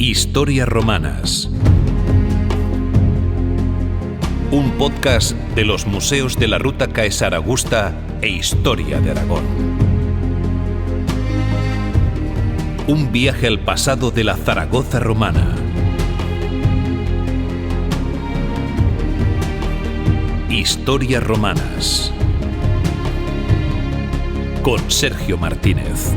Historias romanas. Un podcast de los museos de la Ruta Caesar Augusta e Historia de Aragón. Un viaje al pasado de la Zaragoza romana. Historias romanas. Con Sergio Martínez.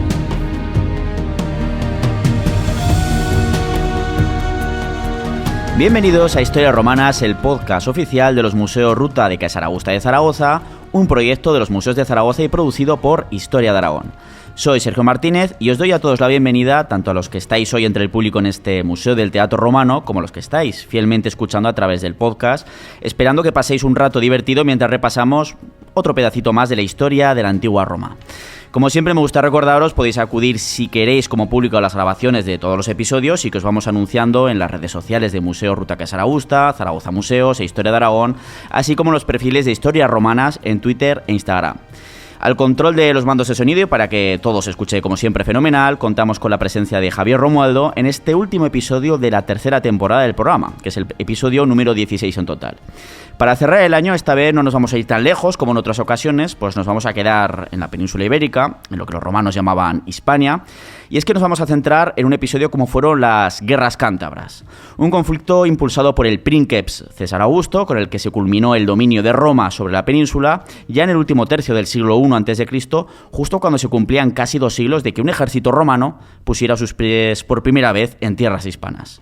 Bienvenidos a Historias Romanas, el podcast oficial de los museos Ruta de Caesar Augusta de Zaragoza, un proyecto de los museos de Zaragoza y producido por Historia de Aragón. Soy Sergio Martínez y os doy a todos la bienvenida, tanto a los que estáis hoy entre el público en este Museo del Teatro Romano, como a los que estáis fielmente escuchando a través del podcast, esperando que paséis un rato divertido mientras repasamos otro pedacito más de la historia de la antigua Roma. Como siempre me gusta recordaros, podéis acudir si queréis como público a las grabaciones de todos los episodios y que os vamos anunciando en las redes sociales de Museo Ruta Caesar Augusta, Zaragoza Museos e Historia de Aragón, así como en los perfiles de Historias Romanas en Twitter e Instagram. Al control de los mandos de sonido y para que todo se escuche como siempre fenomenal, contamos con la presencia de Javier Romualdo en este último episodio de la tercera temporada del programa, que es el episodio número 16 en total. Para cerrar el año, esta vez no nos vamos a ir tan lejos como en otras ocasiones, pues nos vamos a quedar en la península ibérica, en lo que los romanos llamaban Hispania, y es que nos vamos a centrar en un episodio como fueron las Guerras Cántabras, un conflicto impulsado por el Princeps César Augusto, con el que se culminó el dominio de Roma sobre la península, ya en el último tercio del siglo I a.C., justo cuando se cumplían casi 2 siglos de que un ejército romano pusiera sus pies por primera vez en tierras hispanas.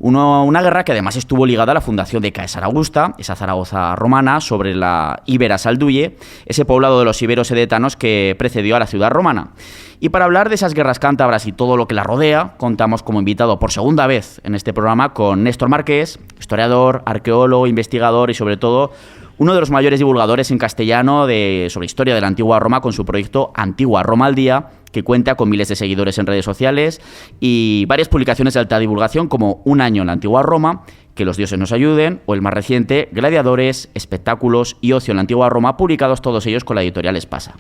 Una guerra que además estuvo ligada a la fundación de Caesar Augusta, esa Zaragoza romana, sobre la Ibera Salduye, ese poblado de los iberos edetanos que precedió a la ciudad romana. Y para hablar de esas guerras cántabras y todo lo que las rodea, contamos como invitado por segunda vez en este programa con Néstor Marqués, historiador, arqueólogo, investigador y sobre todo uno de los mayores divulgadores en castellano sobre historia de la antigua Roma con su proyecto Antigua Roma al Día, que cuenta con miles de seguidores en redes sociales y varias publicaciones de alta divulgación como Un año en la antigua Roma, Que los dioses nos ayuden, o el más reciente, Gladiadores, espectáculos y ocio en la antigua Roma, publicados todos ellos con la editorial Espasa.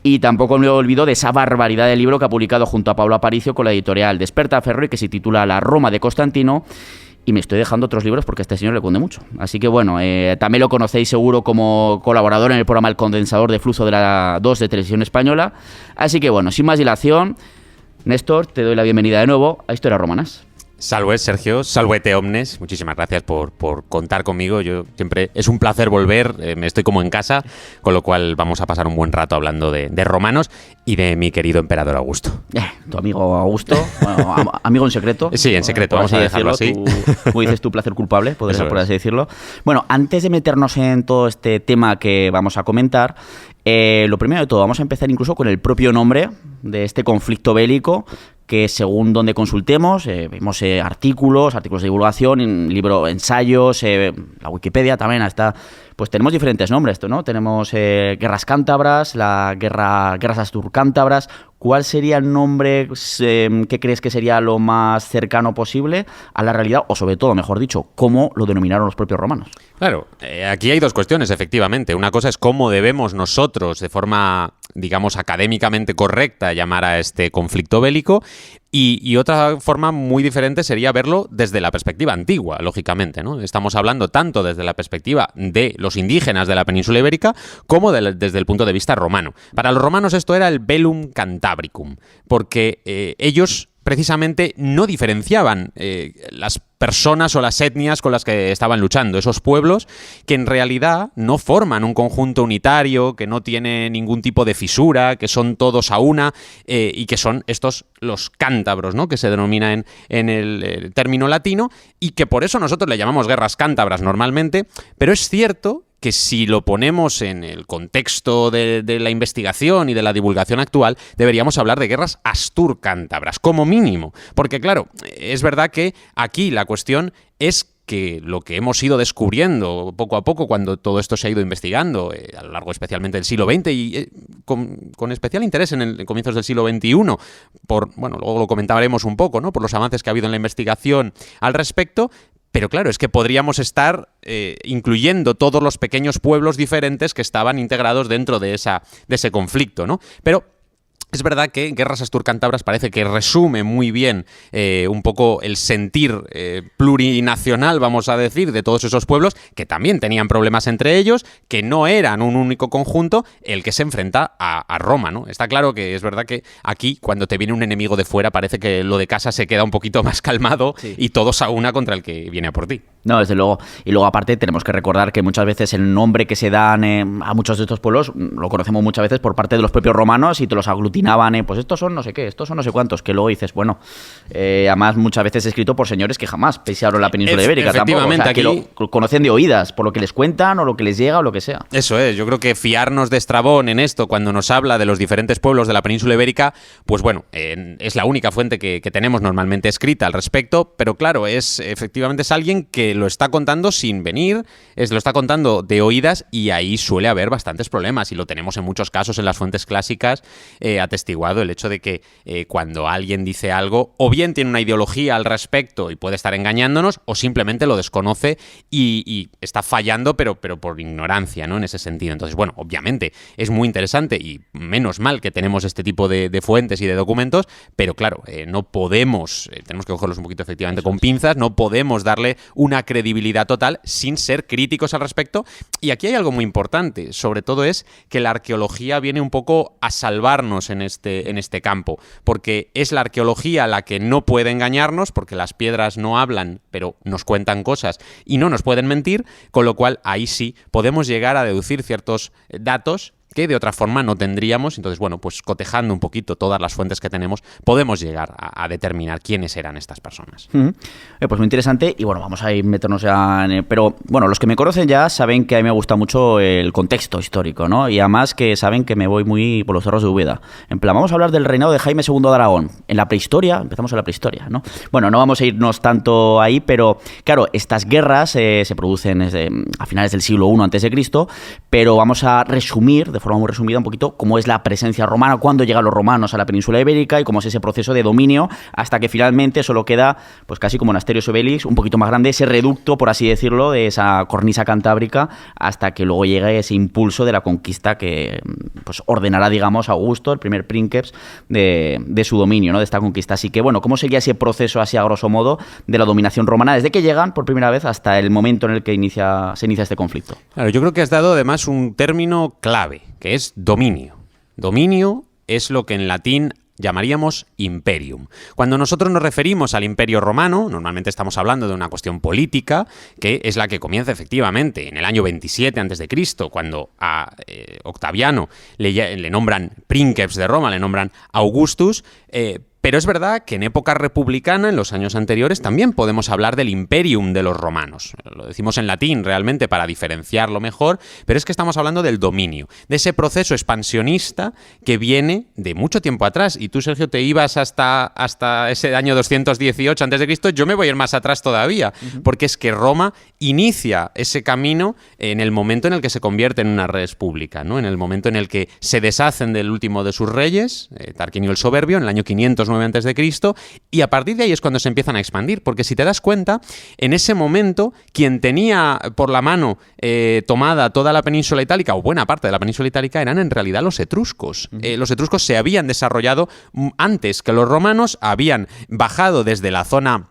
Y tampoco me olvido de esa barbaridad de libro que ha publicado junto a Pablo Aparicio con la editorial Despertaferro y que se titula La Roma de Constantino. Y me estoy dejando otros libros porque a este señor le cunde mucho. Así que bueno, también lo conocéis seguro como colaborador en el programa El Condensador de Flujo de la 2 de Televisión Española. Así que bueno, sin más dilación, Néstor, te doy la bienvenida de nuevo a Historias Romanas. Salve, Sergio, salvete omnes. Muchísimas gracias por contar conmigo. Yo siempre es un placer volver, me estoy como en casa, con lo cual vamos a pasar un buen rato hablando de romanos y de mi querido emperador Augusto. Tu amigo Augusto, bueno, amigo en secreto. Sí, en secreto, vamos a dejarlo así. Como dices tú, placer culpable, por así decirlo. Bueno, antes de meternos en todo este tema que vamos a comentar, lo primero de todo, vamos a empezar incluso con el propio nombre de este conflicto bélico, que según donde consultemos, vemos artículos de divulgación, ensayos, la Wikipedia también está, pues tenemos diferentes nombres, ¿no? Tenemos guerras cántabras, guerras asturcántabras. ¿Cuál sería el nombre que crees que sería lo más cercano posible a la realidad? O sobre todo, mejor dicho, ¿cómo lo denominaron los propios romanos? Claro, aquí hay dos cuestiones, efectivamente. Una cosa es cómo debemos nosotros, de forma, digamos, académicamente correcta, llamar a este conflicto bélico. Y otra forma muy diferente sería verlo desde la perspectiva antigua, lógicamente, ¿no? Estamos hablando tanto desde la perspectiva de los indígenas de la península ibérica como desde el punto de vista romano. Para los romanos esto era el Bellum Cantabricum, porque ellos precisamente no diferenciaban las personas o las etnias con las que estaban luchando, esos pueblos que en realidad no forman un conjunto unitario, que no tiene ningún tipo de fisura, que son todos a una y que son estos los cántabros, ¿no? Que se denomina en el término latino y que por eso nosotros le llamamos guerras cántabras normalmente, pero es cierto que si lo ponemos en el contexto de la investigación y de la divulgación actual, deberíamos hablar de guerras asturcántabras, como mínimo. Porque claro, es verdad que aquí la cuestión es que lo que hemos ido descubriendo poco a poco cuando todo esto se ha ido investigando a lo largo especialmente del siglo XX y con especial interés en comienzos del siglo XXI, luego lo comentaremos un poco, ¿no? Por los avances que ha habido en la investigación al respecto. Pero claro, es que podríamos estar incluyendo todos los pequeños pueblos diferentes que estaban integrados dentro de ese conflicto, ¿no? Pero Es verdad que Guerras Asturcántabras parece que resume muy bien un poco el sentir plurinacional, vamos a decir, de todos esos pueblos que también tenían problemas entre ellos, que no eran un único conjunto el que se enfrenta a Roma, ¿no? Está claro que es verdad que aquí, cuando te viene un enemigo de fuera, parece que lo de casa se queda un poquito más calmado, sí, y todos a una contra el que viene a por ti. No, desde luego. Y luego, aparte, tenemos que recordar que muchas veces el nombre que se dan a muchos de estos pueblos lo conocemos muchas veces por parte de los propios romanos y te los aglutinaban, pues estos son no sé qué, estos son no sé cuántos, que luego dices, bueno, además muchas veces escrito por señores que jamás pisaron la península ibérica efectivamente, tampoco, o sea, aquí que lo conocen de oídas, por lo que les cuentan o lo que les llega o lo que sea. Eso es, yo creo que fiarnos de Estrabón en esto cuando nos habla de los diferentes pueblos de la península ibérica, pues bueno, es la única fuente que tenemos normalmente escrita al respecto, pero claro, efectivamente es alguien que lo está contando sin venir, lo está contando de oídas y ahí suele haber bastantes problemas y lo tenemos en muchos casos en las fuentes clásicas atestiguado el hecho de que cuando alguien dice algo o bien tiene una ideología al respecto y puede estar engañándonos o simplemente lo desconoce y está fallando pero por ignorancia, ¿no? En ese sentido. Entonces, bueno, obviamente es muy interesante y menos mal que tenemos este tipo de fuentes y de documentos, pero claro, no podemos, tenemos que cogerlos un poquito efectivamente con pinzas, no podemos darle una credibilidad total sin ser críticos al respecto. Y aquí hay algo muy importante, sobre todo es que la arqueología viene un poco a salvarnos en este campo, porque es la arqueología la que no puede engañarnos, porque las piedras no hablan, pero nos cuentan cosas y no nos pueden mentir, con lo cual ahí sí podemos llegar a deducir ciertos datos que de otra forma no tendríamos. Entonces, bueno, pues cotejando un poquito todas las fuentes que tenemos, podemos llegar a determinar quiénes eran estas personas. Pues muy interesante y bueno, vamos a ir meternos ya pero bueno, los que me conocen ya saben que a mí me gusta mucho el contexto histórico, ¿no? Y además que saben que me voy muy por los cerros de Úbeda. En plan, vamos a hablar del reinado de Jaime II de Aragón. En la prehistoria, empezamos en la prehistoria, ¿no? Bueno, no vamos a irnos tanto ahí, pero claro, estas guerras se producen a finales del siglo I a.C., pero vamos a resumir de forma muy resumida un poquito cómo es la presencia romana, cuándo llegan los romanos a la península ibérica y cómo es ese proceso de dominio hasta que finalmente solo queda, pues casi como en Asterios Obelix, un poquito más grande, ese reducto, por así decirlo, de esa cornisa cantábrica hasta que luego llegue ese impulso de la conquista que pues ordenará, digamos, Augusto, el primer princeps de su dominio, ¿no? De esta conquista. Así que, bueno, ¿cómo sería ese proceso así a grosso modo de la dominación romana desde que llegan por primera vez hasta el momento en el que se inicia este conflicto? Claro, yo creo que has dado además un término clave, que es dominio. Dominio es lo que en latín llamaríamos imperium. Cuando nosotros nos referimos al Imperio Romano, normalmente estamos hablando de una cuestión política, que es la que comienza efectivamente en el año 27 a.C., cuando a Octaviano le nombran princeps de Roma, le nombran Augustus, pero es verdad que en época republicana, en los años anteriores, también podemos hablar del imperium de los romanos. Lo decimos en latín realmente para diferenciarlo mejor, pero es que estamos hablando del dominio, de ese proceso expansionista que viene de mucho tiempo atrás. Y tú, Sergio, te ibas hasta ese año 218 a.C., yo me voy a ir más atrás todavía, porque es que Roma inicia ese camino en el momento en el que se convierte en una res pública, ¿no? En el momento en el que se deshacen del último de sus reyes, Tarquinio el Soberbio, en el año 509 a.C., y a partir de ahí es cuando se empiezan a expandir, porque si te das cuenta, en ese momento, quien tenía por la mano tomada toda la península itálica, o buena parte de la península itálica, eran en realidad los etruscos. Los etruscos se habían desarrollado antes que los romanos, habían bajado desde la zona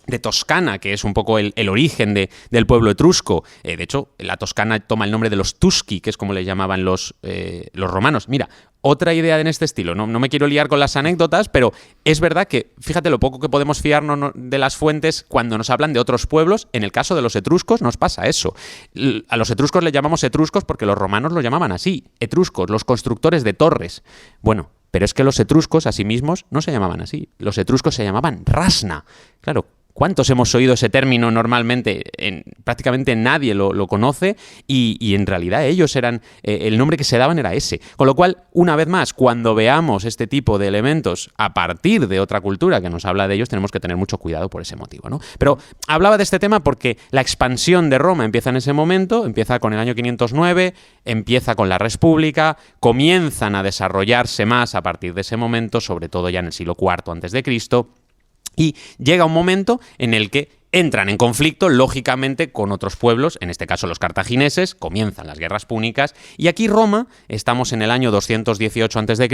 de Toscana, que es un poco el origen del pueblo etrusco. De hecho, la Toscana toma el nombre de los Tusci, que es como le llamaban los romanos. Mira, otra idea en este estilo. No me quiero liar con las anécdotas, pero es verdad que, fíjate lo poco que podemos fiarnos de las fuentes cuando nos hablan de otros pueblos. En el caso de los etruscos nos pasa eso. A los etruscos le llamamos etruscos porque los romanos lo llamaban así. Etruscos, los constructores de torres. Bueno, pero es que los etruscos a sí mismos no se llamaban así. Los etruscos se llamaban Rasna. Claro, ¿cuántos hemos oído ese término normalmente? Prácticamente nadie lo conoce y en realidad ellos eran, el nombre que se daban era ese. Con lo cual, una vez más, cuando veamos este tipo de elementos a partir de otra cultura que nos habla de ellos, tenemos que tener mucho cuidado por ese motivo, ¿no? Pero hablaba de este tema porque la expansión de Roma empieza en ese momento, empieza con el año 509, empieza con la Res Pública, comienzan a desarrollarse más a partir de ese momento, sobre todo ya en el siglo IV a.C., y llega un momento en el que entran en conflicto, lógicamente, con otros pueblos, en este caso los cartagineses, comienzan las guerras púnicas, y aquí Roma, estamos en el año 218 a.C.,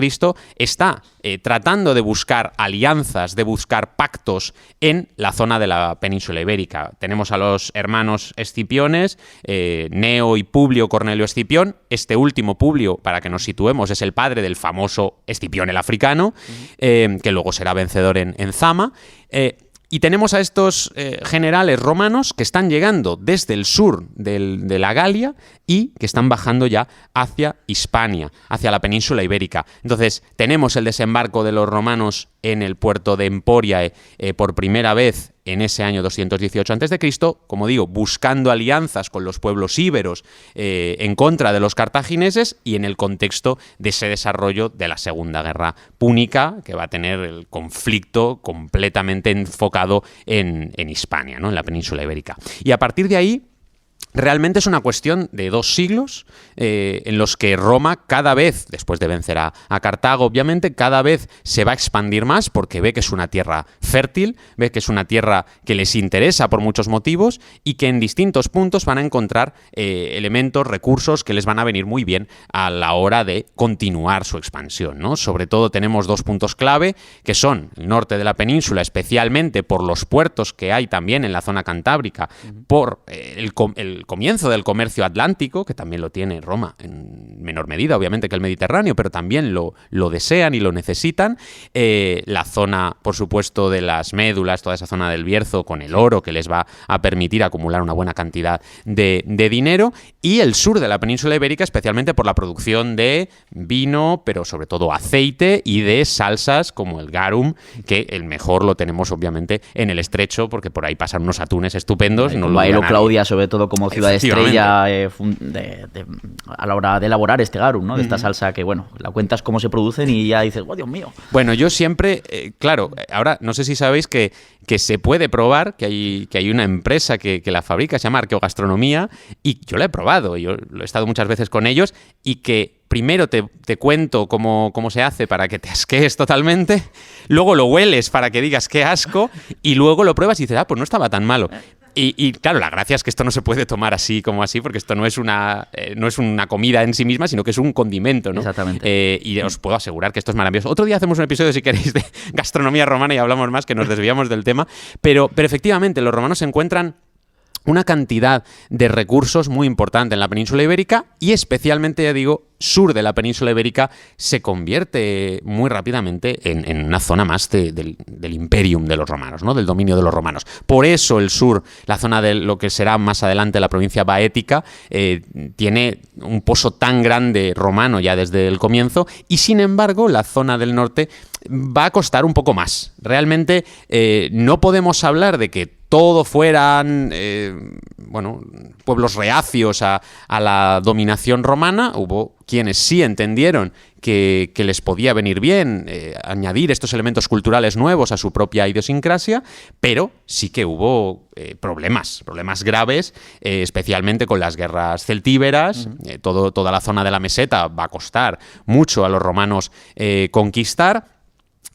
está tratando de buscar alianzas, de buscar pactos en la zona de la península ibérica. Tenemos a los hermanos Escipiones, Neo y Publio Cornelio Escipión. Este último, Publio, para que nos situemos, es el padre del famoso Escipión el africano, que luego será vencedor en Zama. Y tenemos a estos generales romanos que están llegando desde el sur de la Galia y que están bajando ya hacia Hispania, hacia la península ibérica. Entonces, tenemos el desembarco de los romanos en el puerto de Emporia por primera vez en ese año 218 a.C., como digo, buscando alianzas con los pueblos íberos en contra de los cartagineses y en el contexto de ese desarrollo de la Segunda Guerra Púnica, que va a tener el conflicto completamente enfocado en Hispania, ¿no? En la península ibérica. Y a partir de ahí, realmente es una cuestión de 2 siglos en los que Roma cada vez, después de vencer a Cartago, obviamente, cada vez se va a expandir más porque ve que es una tierra fértil, ve que es una tierra que les interesa por muchos motivos y que en distintos puntos van a encontrar elementos, recursos que les van a venir muy bien a la hora de continuar su expansión, ¿no? Sobre todo tenemos 2 puntos clave, que son el norte de la península, especialmente por los puertos que hay también en la zona cantábrica, por el comienzo del comercio atlántico, que también lo tiene Roma en menor medida, obviamente, que el Mediterráneo, pero también lo desean y lo necesitan. La zona, por supuesto, de las médulas, toda esa zona del Bierzo, con el oro que les va a permitir acumular una buena cantidad de dinero, y el sur de la península ibérica, especialmente por la producción de vino, pero sobre todo aceite y de salsas como el garum, que el mejor lo tenemos, obviamente, en el estrecho, porque por ahí pasan unos atunes estupendos. No Baelo Claudia, sobre todo como ciudad estrella a la hora de elaborar este garum, ¿no? De esta salsa que, bueno, la cuentas cómo se producen y ya dices, ¡oh, Dios mío! Bueno, yo siempre, claro, ahora no sé si sabéis que se puede probar, que hay una empresa que la fabrica, se llama Arqueogastronomía, y yo la he probado, yo he estado muchas veces con ellos, y que primero te cuento cómo se hace para que te asquees totalmente, luego lo hueles para que digas qué asco, y luego lo pruebas y dices, pues no estaba tan malo. Y claro, la gracia es que esto no se puede tomar así como así, porque esto no es una comida en sí misma, sino que es un condimento, ¿no? Exactamente. Y os puedo asegurar que esto es maravilloso. Otro día hacemos un episodio, si queréis, de gastronomía romana y hablamos más, que nos desviamos del tema. Pero efectivamente, los romanos se encuentran una cantidad de recursos muy importante en la península ibérica y especialmente, ya digo, sur de la península ibérica se convierte muy rápidamente en una zona más del imperium de los romanos, ¿no? Del dominio de los romanos. Por eso el sur, la zona de lo que será más adelante la provincia baética, tiene un pozo tan grande romano ya desde el comienzo, y sin embargo la zona del norte va a costar un poco más. Realmente no podemos hablar de que todo fueran pueblos reacios a la dominación romana. Hubo quienes sí entendieron que les podía venir bien añadir estos elementos culturales nuevos a su propia idiosincrasia, pero sí que hubo problemas graves, especialmente con las guerras celtíberas. Toda la zona de la meseta va a costar mucho a los romanos conquistar,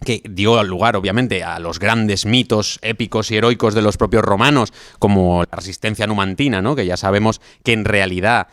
que dio lugar, obviamente, a los grandes mitos épicos y heroicos de los propios romanos, como la resistencia numantina, ¿no? Que ya sabemos que en realidad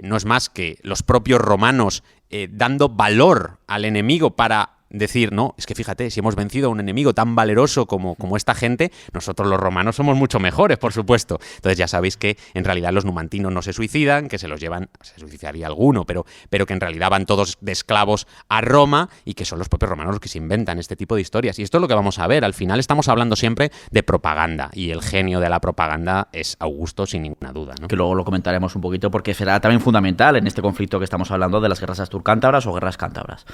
no es más que los propios romanos dando valor al enemigo para decir, no, es que fíjate, si hemos vencido a un enemigo tan valeroso como esta gente, nosotros los romanos somos mucho mejores, por supuesto. Entonces ya sabéis que en realidad los numantinos no se suicidan, que se los llevan, se suicidaría alguno, pero que en realidad van todos de esclavos a Roma y que son los propios romanos los que se inventan este tipo de historias. Y esto es lo que vamos a ver. Al final estamos hablando siempre de propaganda, y el genio de la propaganda es Augusto, sin ninguna duda, ¿no? Que luego lo comentaremos un poquito porque será también fundamental en este conflicto que estamos hablando de las guerras asturcántabras o guerras cántabras.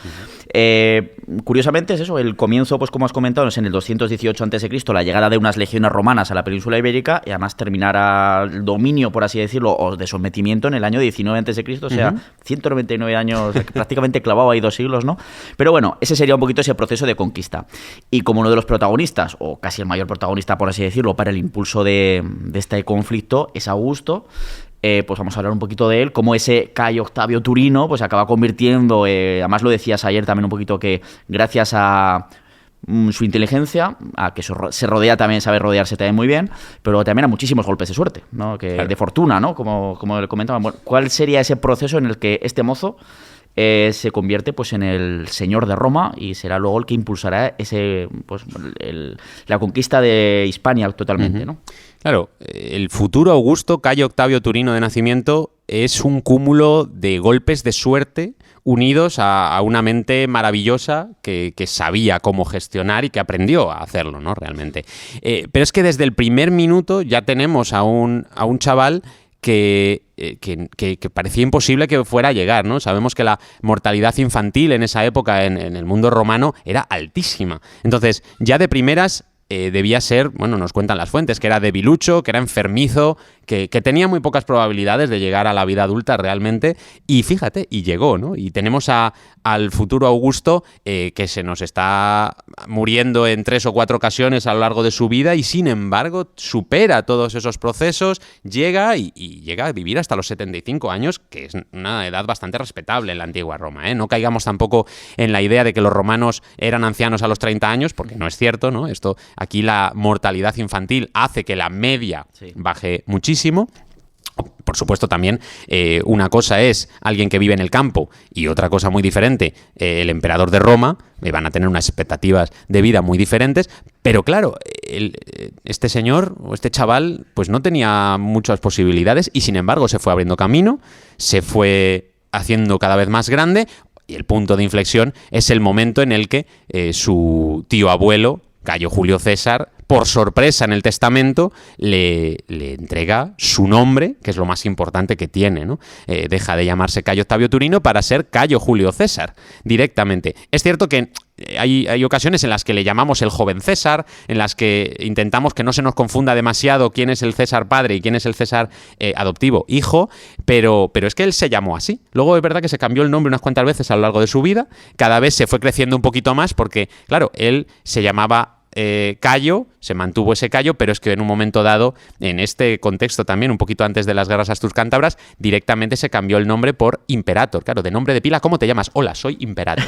Curiosamente es eso, el comienzo, pues como has comentado, es en el 218 a.C., la llegada de unas legiones romanas a la península ibérica, y además terminará el dominio, por así decirlo, o de sometimiento en el año 19 a.C., o sea, 199 años, prácticamente clavado ahí 2 siglos, ¿no? Pero bueno, ese sería un poquito ese proceso de conquista. Y como uno de los protagonistas, o casi el mayor protagonista, por así decirlo, para el impulso de este conflicto, es Augusto. Pues vamos a hablar un poquito de él, cómo ese Cayo Octavio Turino pues se acaba convirtiendo, además lo decías ayer también un poquito, que gracias a su inteligencia, a que se rodea también, sabe rodearse también muy bien, pero también a muchísimos golpes de suerte, ¿no? De fortuna, ¿no? Como le comentaba. Bueno, ¿cuál sería ese proceso en el que este mozo se convierte pues en el señor de Roma y será luego el que impulsará la conquista de Hispania totalmente, ¿no? Claro, el futuro Augusto Cayo Octavio Turino de nacimiento es un cúmulo de golpes de suerte unidos a una mente maravillosa que sabía cómo gestionar y que aprendió a hacerlo, ¿no? Realmente. Pero es que desde el primer minuto ya tenemos a un chaval que parecía imposible que fuera a llegar, ¿no? Sabemos que la mortalidad infantil en esa época en el mundo romano era altísima. Entonces, ya de primeras debía ser, bueno, nos cuentan las fuentes, que era debilucho, que era enfermizo, que tenía muy pocas probabilidades de llegar a la vida adulta realmente, y fíjate, y llegó, ¿no? Y tenemos al futuro Augusto que se nos está muriendo en 3 o 4 ocasiones a lo largo de su vida y sin embargo supera todos esos procesos, llega y llega a vivir hasta los 75 años, que es una edad bastante respetable en la antigua Roma, ¿eh? No caigamos tampoco en la idea de que los romanos eran ancianos a los 30 años, porque no es cierto, ¿no? Aquí la mortalidad infantil hace que la media baje muchísimo. Por supuesto, también una cosa es alguien que vive en el campo y otra cosa muy diferente, el emperador de Roma, van a tener unas expectativas de vida muy diferentes, pero claro, este señor o este chaval pues no tenía muchas posibilidades y sin embargo se fue abriendo camino, se fue haciendo cada vez más grande y el punto de inflexión es el momento en el que su tío abuelo, Cayo Julio César, por sorpresa en el testamento, le entrega su nombre, que es lo más importante que tiene, ¿no? Deja de llamarse Cayo Octavio Turino para ser Cayo Julio César, directamente. Es cierto que hay ocasiones en las que le llamamos el joven César, en las que intentamos que no se nos confunda demasiado quién es el César padre y quién es el César adoptivo hijo, pero es que él se llamó así. Luego es verdad que se cambió el nombre unas cuantas veces a lo largo de su vida, cada vez se fue creciendo un poquito más porque, claro, él se llamaba Cayo, se mantuvo ese Cayo, pero es que en un momento dado, en este contexto también, un poquito antes de las guerras asturcántabras, directamente se cambió el nombre por Imperator. Claro, de nombre de pila, ¿cómo te llamas? Hola, soy Imperator.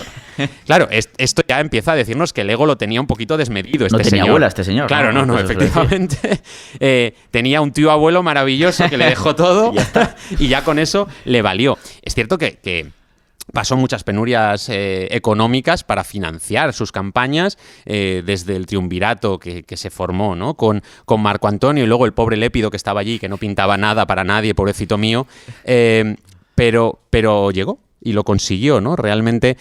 Claro, esto ya empieza a decirnos que el ego lo tenía un poquito desmedido este señor. No tenía abuela este señor. Claro, no, efectivamente. Tenía un tío abuelo maravilloso que le dejó todo y ya con eso le valió. Es cierto que pasó muchas penurias económicas para financiar sus campañas, desde el triunvirato que se formó, ¿no? con Marco Antonio y luego el pobre Lépido que estaba allí, que no pintaba nada para nadie, pobrecito mío, pero llegó. Y lo consiguió, ¿no? Realmente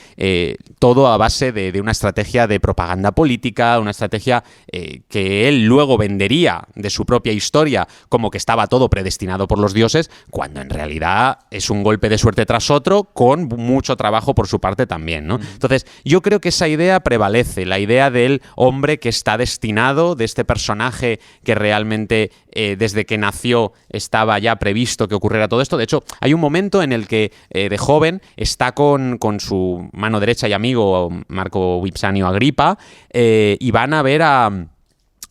todo a base de una estrategia de propaganda política, una estrategia que él luego vendería de su propia historia como que estaba todo predestinado por los dioses, cuando en realidad es un golpe de suerte tras otro con mucho trabajo por su parte también, ¿no? Entonces, yo creo que esa idea prevalece, la idea del hombre que está destinado, de este personaje que realmente desde que nació estaba ya previsto que ocurriera todo esto. De hecho, hay un momento en el que de joven está con su mano derecha y amigo Marco Vipsanio Agripa y van a ver a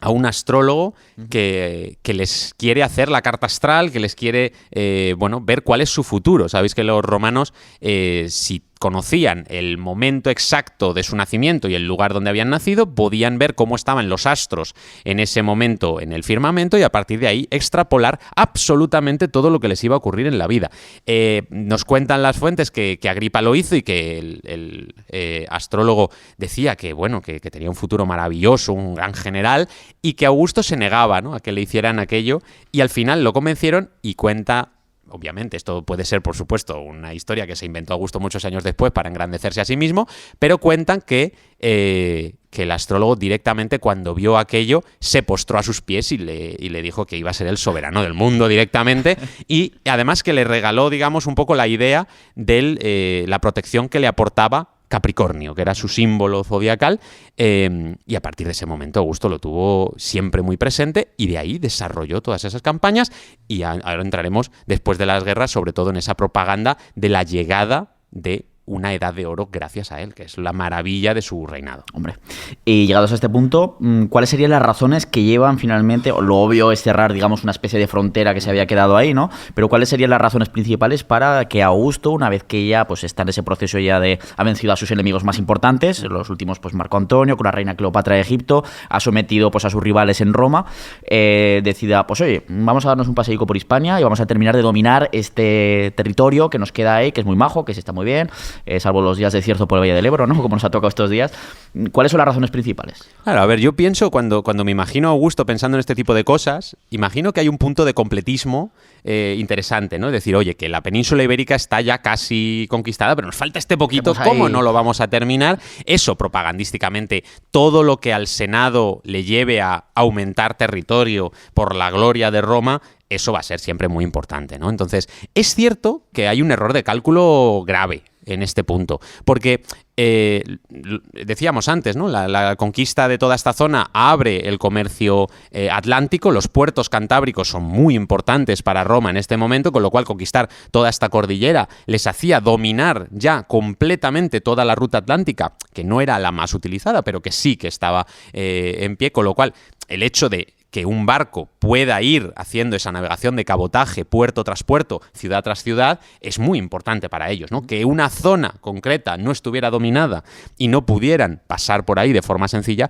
un astrólogo que les quiere hacer la carta astral, que les quiere ver cuál es su futuro. Sabéis que los romanos, si conocían el momento exacto de su nacimiento y el lugar donde habían nacido, podían ver cómo estaban los astros en ese momento en el firmamento y a partir de ahí extrapolar absolutamente todo lo que les iba a ocurrir en la vida. Nos cuentan las fuentes que Agripa lo hizo y que el astrólogo decía que tenía un futuro maravilloso, un gran general, y que Augusto se negaba, ¿no?, a que le hicieran aquello, y al final lo convencieron y cuenta. Obviamente, esto puede ser, por supuesto, una historia que se inventó Augusto muchos años después para engrandecerse a sí mismo, pero cuentan que el astrólogo directamente, cuando vio aquello, se postró a sus pies y le dijo que iba a ser el soberano del mundo directamente, y además que le regaló, digamos, un poco la idea de la protección que le aportaba Capricornio, que era su símbolo zodiacal, y a partir de ese momento Augusto lo tuvo siempre muy presente y de ahí desarrolló todas esas campañas, y ahora entraremos después de las guerras sobre todo en esa propaganda de la llegada de una edad de oro gracias a él, que es la maravilla de su reinado. Hombre, y llegados a este punto, ¿cuáles serían las razones que llevan finalmente, o lo obvio es cerrar, digamos, una especie de frontera que se había quedado ahí, ¿no? Pero ¿cuáles serían las razones principales para que Augusto, una vez que ya pues está en ese proceso ya de ha vencido a sus enemigos más importantes, los últimos pues Marco Antonio, con la reina Cleopatra de Egipto, ha sometido pues a sus rivales en Roma, decida, pues oye, vamos a darnos un paseico por Hispania y vamos a terminar de dominar este territorio que nos queda ahí, que es muy majo, que se está muy bien, salvo los días de cierzo por el Valle del Ebro, ¿no? Como nos ha tocado estos días. ¿Cuáles son las razones principales? Claro, a ver, yo pienso, cuando me imagino a Augusto pensando en este tipo de cosas, imagino que hay un punto de completismo interesante, ¿no? Es decir, oye, que la península ibérica está ya casi conquistada, pero nos falta este poquito, ¿cómo no lo vamos a terminar? Eso, propagandísticamente, todo lo que al Senado le lleve a aumentar territorio por la gloria de Roma, eso va a ser siempre muy importante, ¿no? Entonces, es cierto que hay un error de cálculo grave en este punto, porque decíamos antes, ¿no? La conquista de toda esta zona abre el comercio atlántico, los puertos cantábricos son muy importantes para Roma en este momento, con lo cual conquistar toda esta cordillera les hacía dominar ya completamente toda la ruta atlántica, que no era la más utilizada, pero que sí que estaba en pie, con lo cual el hecho de que un barco pueda ir haciendo esa navegación de cabotaje, puerto tras puerto, ciudad tras ciudad, es muy importante para ellos, ¿no? Que una zona concreta no estuviera dominada y no pudieran pasar por ahí de forma sencilla,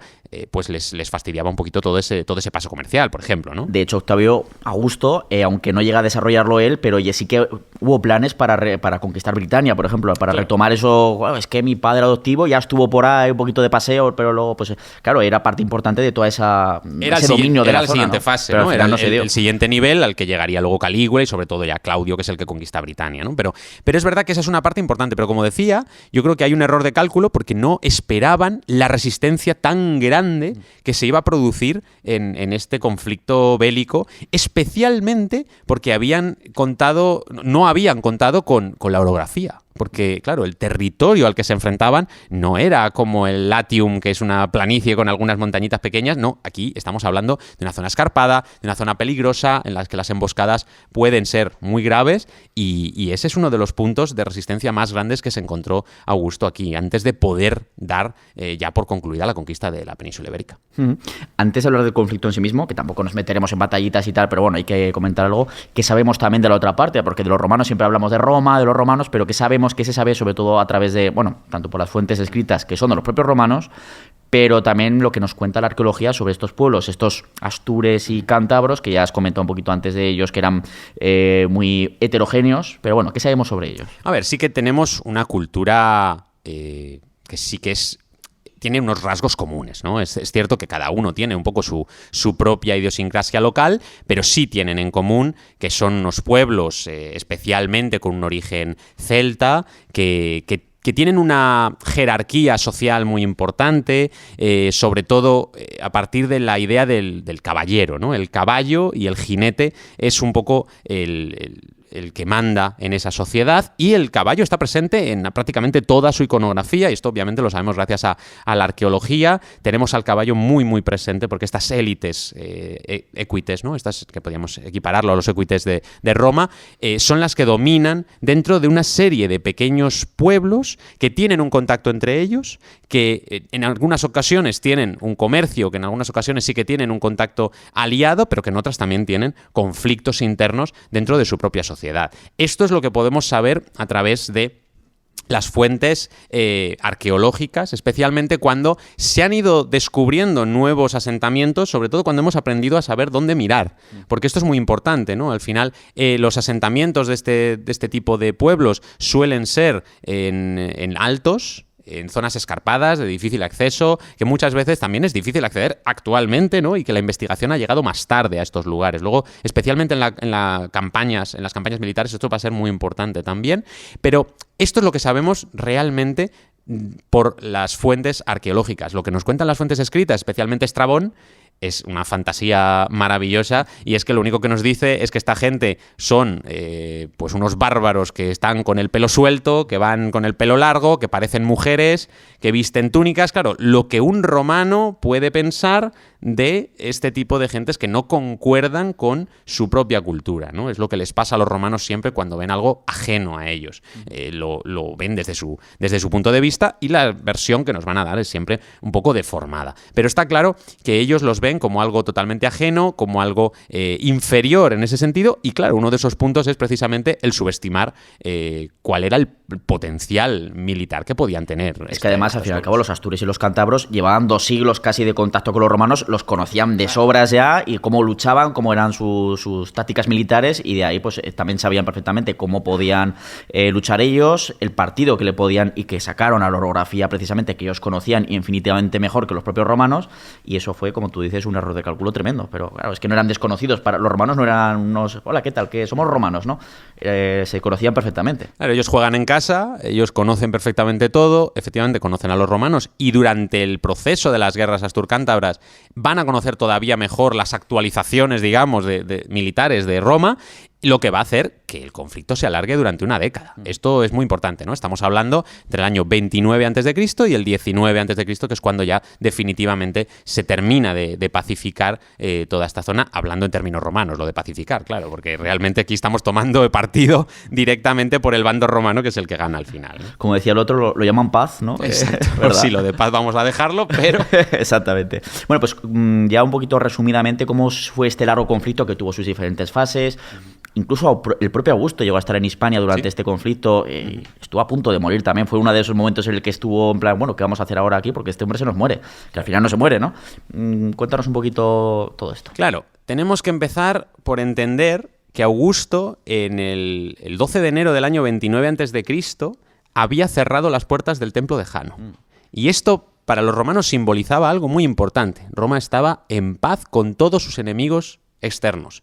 pues les fastidiaba un poquito todo ese paso comercial, por ejemplo, ¿no? De hecho, Octavio Augusto, aunque no llega a desarrollarlo él, pero oye, sí que hubo planes para conquistar Britania, por ejemplo, para retomar eso. Bueno, es que mi padre adoptivo ya estuvo por ahí un poquito de paseo, pero luego, pues claro, era parte importante de toda ese dominio de la zona, siguiente ¿no? fase, pero ¿no? Era el siguiente nivel al que llegaría luego Calígula y sobre todo ya Claudio, que es el que conquista Britania, ¿no? Pero es verdad que esa es una parte importante, pero como decía, yo creo que hay un error de cálculo porque no esperaban la resistencia tan grande que se iba a producir en este conflicto bélico, especialmente porque no habían contado con la orografía. Porque, claro, el territorio al que se enfrentaban no era como el Latium, que es una planicie con algunas montañitas pequeñas. No, aquí estamos hablando de una zona escarpada, de una zona peligrosa, en la que las emboscadas pueden ser muy graves, y ese es uno de los puntos de resistencia más grandes que se encontró Augusto aquí, antes de poder dar ya por concluida la conquista de la península ibérica. Antes de hablar del conflicto en sí mismo, que tampoco nos meteremos en batallitas y tal, pero bueno, hay que comentar algo que sabemos también de la otra parte, porque de los romanos siempre hablamos de Roma, de los romanos, pero que sabemos que se sabe sobre todo a través de, bueno, tanto por las fuentes escritas que son de los propios romanos, pero también lo que nos cuenta la arqueología sobre estos pueblos, estos astures y cántabros, que ya has comentado un poquito antes de ellos, que eran muy heterogéneos, pero bueno, ¿qué sabemos sobre ellos? A ver, sí que tenemos una cultura que sí que tiene unos rasgos comunes, ¿no? Es cierto que cada uno tiene un poco su propia idiosincrasia local, pero sí tienen en común que son unos pueblos especialmente con un origen celta, que tienen una jerarquía social muy importante, sobre todo a partir de la idea del caballero, ¿no? El caballo y el jinete es un poco el que manda en esa sociedad, y el caballo está presente en prácticamente toda su iconografía, y esto obviamente lo sabemos gracias a la arqueología. Tenemos al caballo muy muy presente porque estas élites equites, ¿no? Estas que podríamos equipararlo a los equites de Roma, son las que dominan dentro de una serie de pequeños pueblos que tienen un contacto entre ellos, que en algunas ocasiones tienen un comercio, que en algunas ocasiones sí que tienen un contacto aliado, pero que en otras también tienen conflictos internos dentro de su propia sociedad. Esto es lo que podemos saber a través de las fuentes arqueológicas, especialmente cuando se han ido descubriendo nuevos asentamientos, sobre todo cuando hemos aprendido a saber dónde mirar, porque esto es muy importante, ¿no? Al final, los asentamientos de este tipo de pueblos suelen ser en altos, en zonas escarpadas, de difícil acceso, que muchas veces también es difícil acceder actualmente, ¿no? Y que la investigación ha llegado más tarde a estos lugares. Luego, especialmente en las campañas militares, esto va a ser muy importante también. Pero esto es lo que sabemos realmente por las fuentes arqueológicas. Lo que nos cuentan las fuentes escritas, especialmente Estrabón, es una fantasía maravillosa, y es que lo único que nos dice es que esta gente son pues unos bárbaros que están con el pelo suelto, que van con el pelo largo, que parecen mujeres, que visten túnicas. Claro, lo que un romano puede pensar de este tipo de gentes que no concuerdan con su propia cultura, ¿no? Es lo que les pasa a los romanos siempre cuando ven algo ajeno a ellos. Lo ven desde su punto de vista, y la versión que nos van a dar es siempre un poco deformada. Pero está claro que ellos los ven como algo totalmente ajeno, como algo inferior en ese sentido, y claro, uno de esos puntos es precisamente el subestimar cuál era el potencial militar que podían tener. Es que además, al fin y al cabo, los astures y los cántabros llevaban 2 siglos casi de contacto con los romanos, los conocían de sobras ya, y cómo luchaban, cómo eran sus tácticas militares, y de ahí pues también sabían perfectamente cómo podían luchar ellos, el partido que le podían y que sacaron a la orografía precisamente, que ellos conocían infinitamente mejor que los propios romanos, y eso fue, como tú dices, un error de cálculo tremendo. Pero claro, es que no eran desconocidos, para los romanos no eran unos, hola, ¿qué tal? Que somos romanos, ¿no? Se conocían perfectamente. Claro, ellos juegan en casa, ellos conocen perfectamente todo, efectivamente conocen a los romanos, y durante el proceso de las guerras asturcántabras van a conocer todavía mejor las actualizaciones, digamos, de militares de Roma, lo que va a hacer que el conflicto se alargue durante una década. Esto es muy importante, ¿no? Estamos hablando entre el año 29 a.C. y el 19 a.C., que es cuando ya definitivamente se termina de pacificar toda esta zona, hablando en términos romanos, lo de pacificar, claro, porque realmente aquí estamos tomando partido directamente por el bando romano, que es el que gana al final, ¿no? Como decía el otro, lo llaman paz, ¿no? Exacto. ¿Verdad? Sí, lo de paz vamos a dejarlo, pero... Exactamente. Bueno, pues ya un poquito resumidamente, cómo fue este largo conflicto que tuvo sus diferentes fases. Incluso el propio Augusto llegó a estar en Hispania durante este conflicto. Estuvo a punto de morir también. Fue uno de esos momentos en el que estuvo en plan, bueno, ¿qué vamos a hacer ahora aquí? Porque este hombre se nos muere. Que al final no se muere, ¿no? Cuéntanos un poquito todo esto. Claro, tenemos que empezar por entender que Augusto, en el 12 de enero del año 29 a.C., había cerrado las puertas del templo de Jano. Y esto, para los romanos, simbolizaba algo muy importante. Roma estaba en paz con todos sus enemigos externos.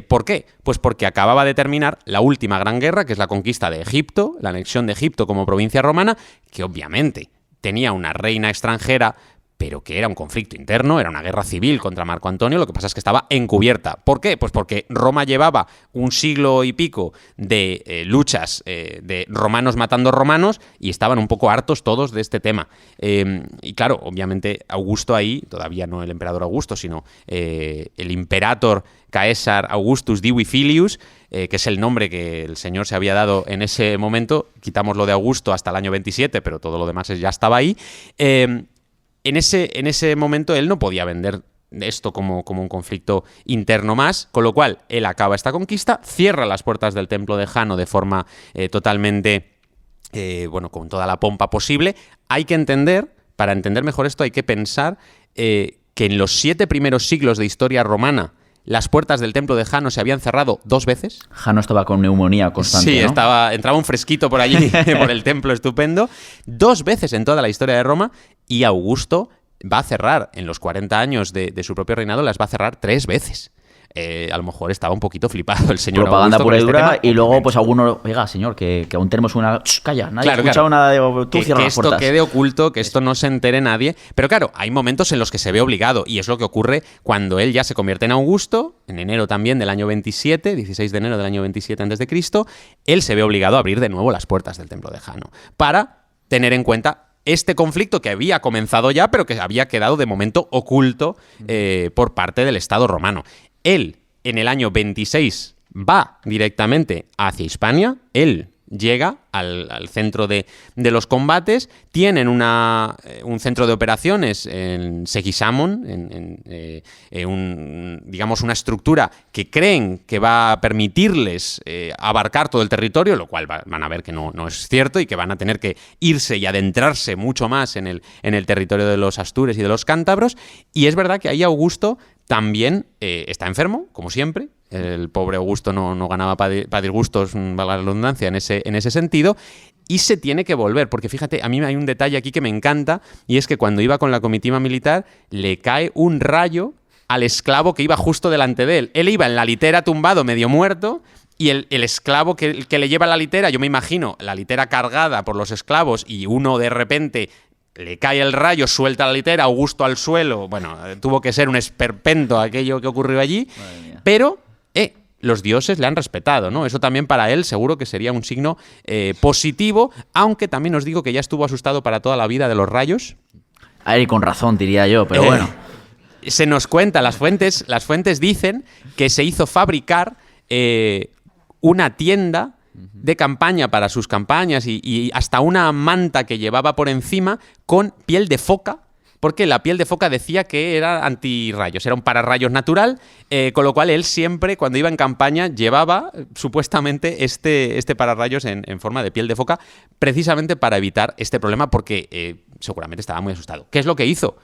¿Por qué? Pues porque acababa de terminar la última gran guerra, que es la conquista de Egipto, la anexión de Egipto como provincia romana, que obviamente tenía una reina extranjera, pero que era un conflicto interno, era una guerra civil contra Marco Antonio. Lo que pasa es que estaba encubierta. ¿Por qué? Pues porque Roma llevaba un siglo y pico de luchas de romanos matando romanos, y estaban un poco hartos todos de este tema. Y claro, obviamente Augusto ahí, todavía no el emperador Augusto, sino el imperator Caesar Augustus Divi Filius, que es el nombre que el señor se había dado en ese momento. Quitamos lo de Augusto hasta el año 27, pero todo lo demás ya estaba ahí. En ese momento él no podía vender esto como un conflicto interno más, con lo cual él acaba esta conquista, cierra las puertas del templo de Jano de forma totalmente, con toda la pompa posible. Hay que entender, para entender mejor esto, hay que pensar que en los 7 primeros siglos de historia romana, las puertas del templo de Jano se habían cerrado 2 veces. Jano estaba con neumonía constante, sí, ¿no? Entraba un fresquito por allí, por el templo estupendo. 2 veces en toda la historia de Roma, y Augusto va a cerrar, en los 40 años de su propio reinado, las va a cerrar 3 veces. A lo mejor estaba un poquito flipado el señor propaganda Augusto pura y con dura, este tema. y luego pues alguno, oiga, señor, que aún tenemos una... Calla, nadie ha Claro, escuchado nada de... Tú cierra que las esto puertas. quede oculto, que esto no se entere nadie. Pero claro, hay momentos en los que se ve obligado, y es lo que ocurre cuando él ya se convierte en Augusto, en enero también del año 27, 16 de enero del año 27 a.C., él se ve obligado a abrir de nuevo las puertas del templo de Jano, para tener en cuenta este conflicto que había comenzado ya, pero que había quedado de momento oculto por parte del Estado romano. Él, en el año 26, va directamente hacia Hispania. Él llega al centro de los combates. Tienen un centro de operaciones en Segisamon, digamos una estructura que creen que va a permitirles abarcar todo el territorio, lo cual van a ver que no es cierto, y que van a tener que irse y adentrarse mucho más en el territorio de los astures y de los cántabros. Y es verdad que ahí Augusto también está enfermo, como siempre. El pobre Augusto no ganaba para disgustos, valga la redundancia, en ese sentido, y se tiene que volver, porque fíjate, a mí hay un detalle aquí que me encanta, y es que cuando iba con la comitiva militar le cae un rayo al esclavo que iba justo delante de él. Él iba en la litera tumbado, medio muerto, y el esclavo que le lleva la litera, yo me imagino, la litera cargada por los esclavos, y uno de repente le cae el rayo, suelta la litera, Augusto al suelo. Bueno, tuvo que ser un esperpento aquello que ocurrió allí, pero los dioses le han respetado, ¿no? Eso también para él seguro que sería un signo positivo, aunque también os digo que ya estuvo asustado para toda la vida de los rayos. Ahí con razón, diría yo, pero bueno. Se nos cuenta, las fuentes dicen que se hizo fabricar una tienda de campaña para sus campañas y hasta una manta que llevaba por encima con piel de foca, porque la piel de foca decía que era antirrayos, era un pararrayos natural, con lo cual él siempre, cuando iba en campaña, llevaba supuestamente este pararrayos en forma de piel de foca, precisamente para evitar este problema, porque seguramente estaba muy asustado. ¿Qué es lo que hizo?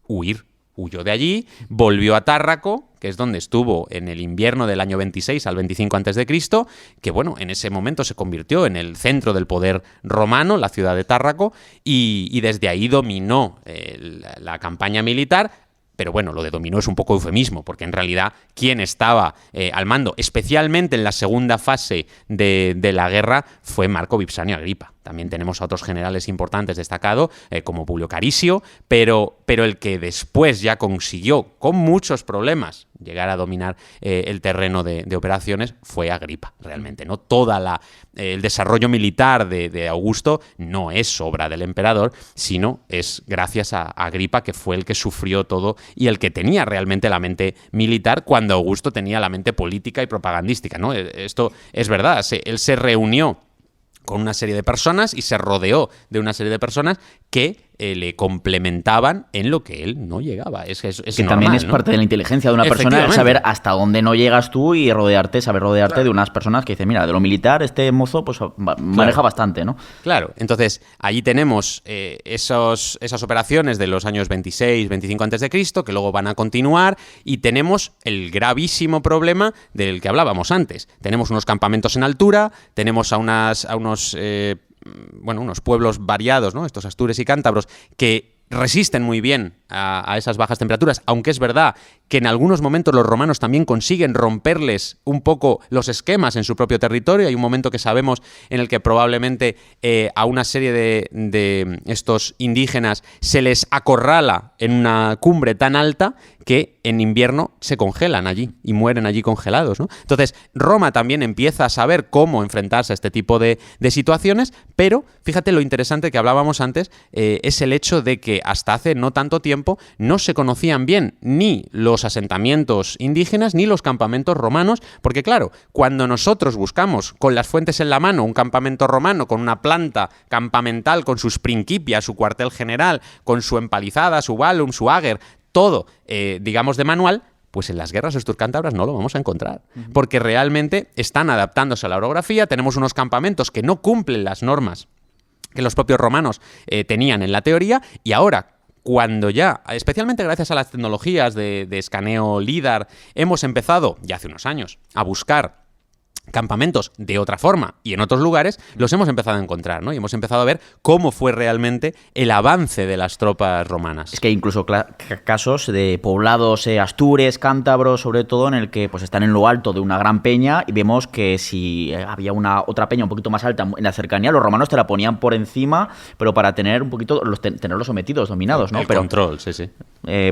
Huir. Huyó de allí, volvió a Tárraco, que es donde estuvo en el invierno del año 26 al 25 a.C., que bueno, en ese momento se convirtió en el centro del poder romano, la ciudad de Tárraco, y desde ahí dominó la campaña militar. Pero bueno, lo de dominó es un poco eufemismo, porque en realidad quien estaba al mando, especialmente en la segunda fase de la guerra, fue Marco Vipsanio Agripa. También tenemos a otros generales importantes destacados, como Publio Carisio, pero el que después ya consiguió, con muchos problemas, llegar a dominar el terreno de operaciones fue Agripa, realmente, ¿no? El desarrollo militar de Augusto no es obra del emperador, sino es gracias a Agripa, que fue el que sufrió todo y el que tenía realmente la mente militar cuando Augusto tenía la mente política y propagandística, ¿no? Esto es verdad, él se reunió con una serie de personas y se rodeó de una serie de personas que le complementaban en lo que él no llegaba. Es que normal, también es ¿no? parte de la inteligencia de una persona, saber hasta dónde no llegas tú y saber rodearte claro. de unas personas que dicen, mira, de lo militar este mozo pues maneja bastante, ¿no? Claro, entonces allí tenemos esas operaciones de los años 26, 25 a.C., que luego van a continuar, y tenemos el gravísimo problema del que hablábamos antes. Tenemos unos campamentos en altura, tenemos a unos pueblos variados, ¿no? Estos astures y cántabros, que resisten muy bien a esas bajas temperaturas, aunque es verdad que en algunos momentos los romanos también consiguen romperles un poco los esquemas en su propio territorio. Hay un momento que sabemos en el que probablemente a una serie de estos indígenas se les acorrala en una cumbre tan alta que en invierno se congelan allí y mueren allí congelados, ¿no? Entonces, Roma también empieza a saber cómo enfrentarse a este tipo de situaciones, pero fíjate lo interesante que hablábamos antes, es el hecho de que hasta hace no tanto tiempo no se conocían bien ni los asentamientos indígenas ni los campamentos romanos, porque claro, cuando nosotros buscamos con las fuentes en la mano un campamento romano con una planta campamental, con sus principias, su cuartel general, con su empalizada, su balum, su ager, todo, digamos, de manual, pues en las guerras esturcántabras no lo vamos a encontrar, porque realmente están adaptándose a la orografía. Tenemos unos campamentos que no cumplen las normas que los propios romanos tenían en la teoría, y ahora, cuando ya, especialmente gracias a las tecnologías de escaneo LIDAR, hemos empezado, ya hace unos años, a buscar campamentos de otra forma y en otros lugares, los hemos empezado a encontrar, ¿no? Y hemos empezado a ver cómo fue realmente el avance de las tropas romanas. Es que hay incluso casos de poblados astures, cántabros, sobre todo, en el que pues están en lo alto de una gran peña y vemos que si había otra peña un poquito más alta en la cercanía, los romanos te la ponían por encima, pero para tener un poquito tenerlos sometidos, dominados, ¿no? El control, sí.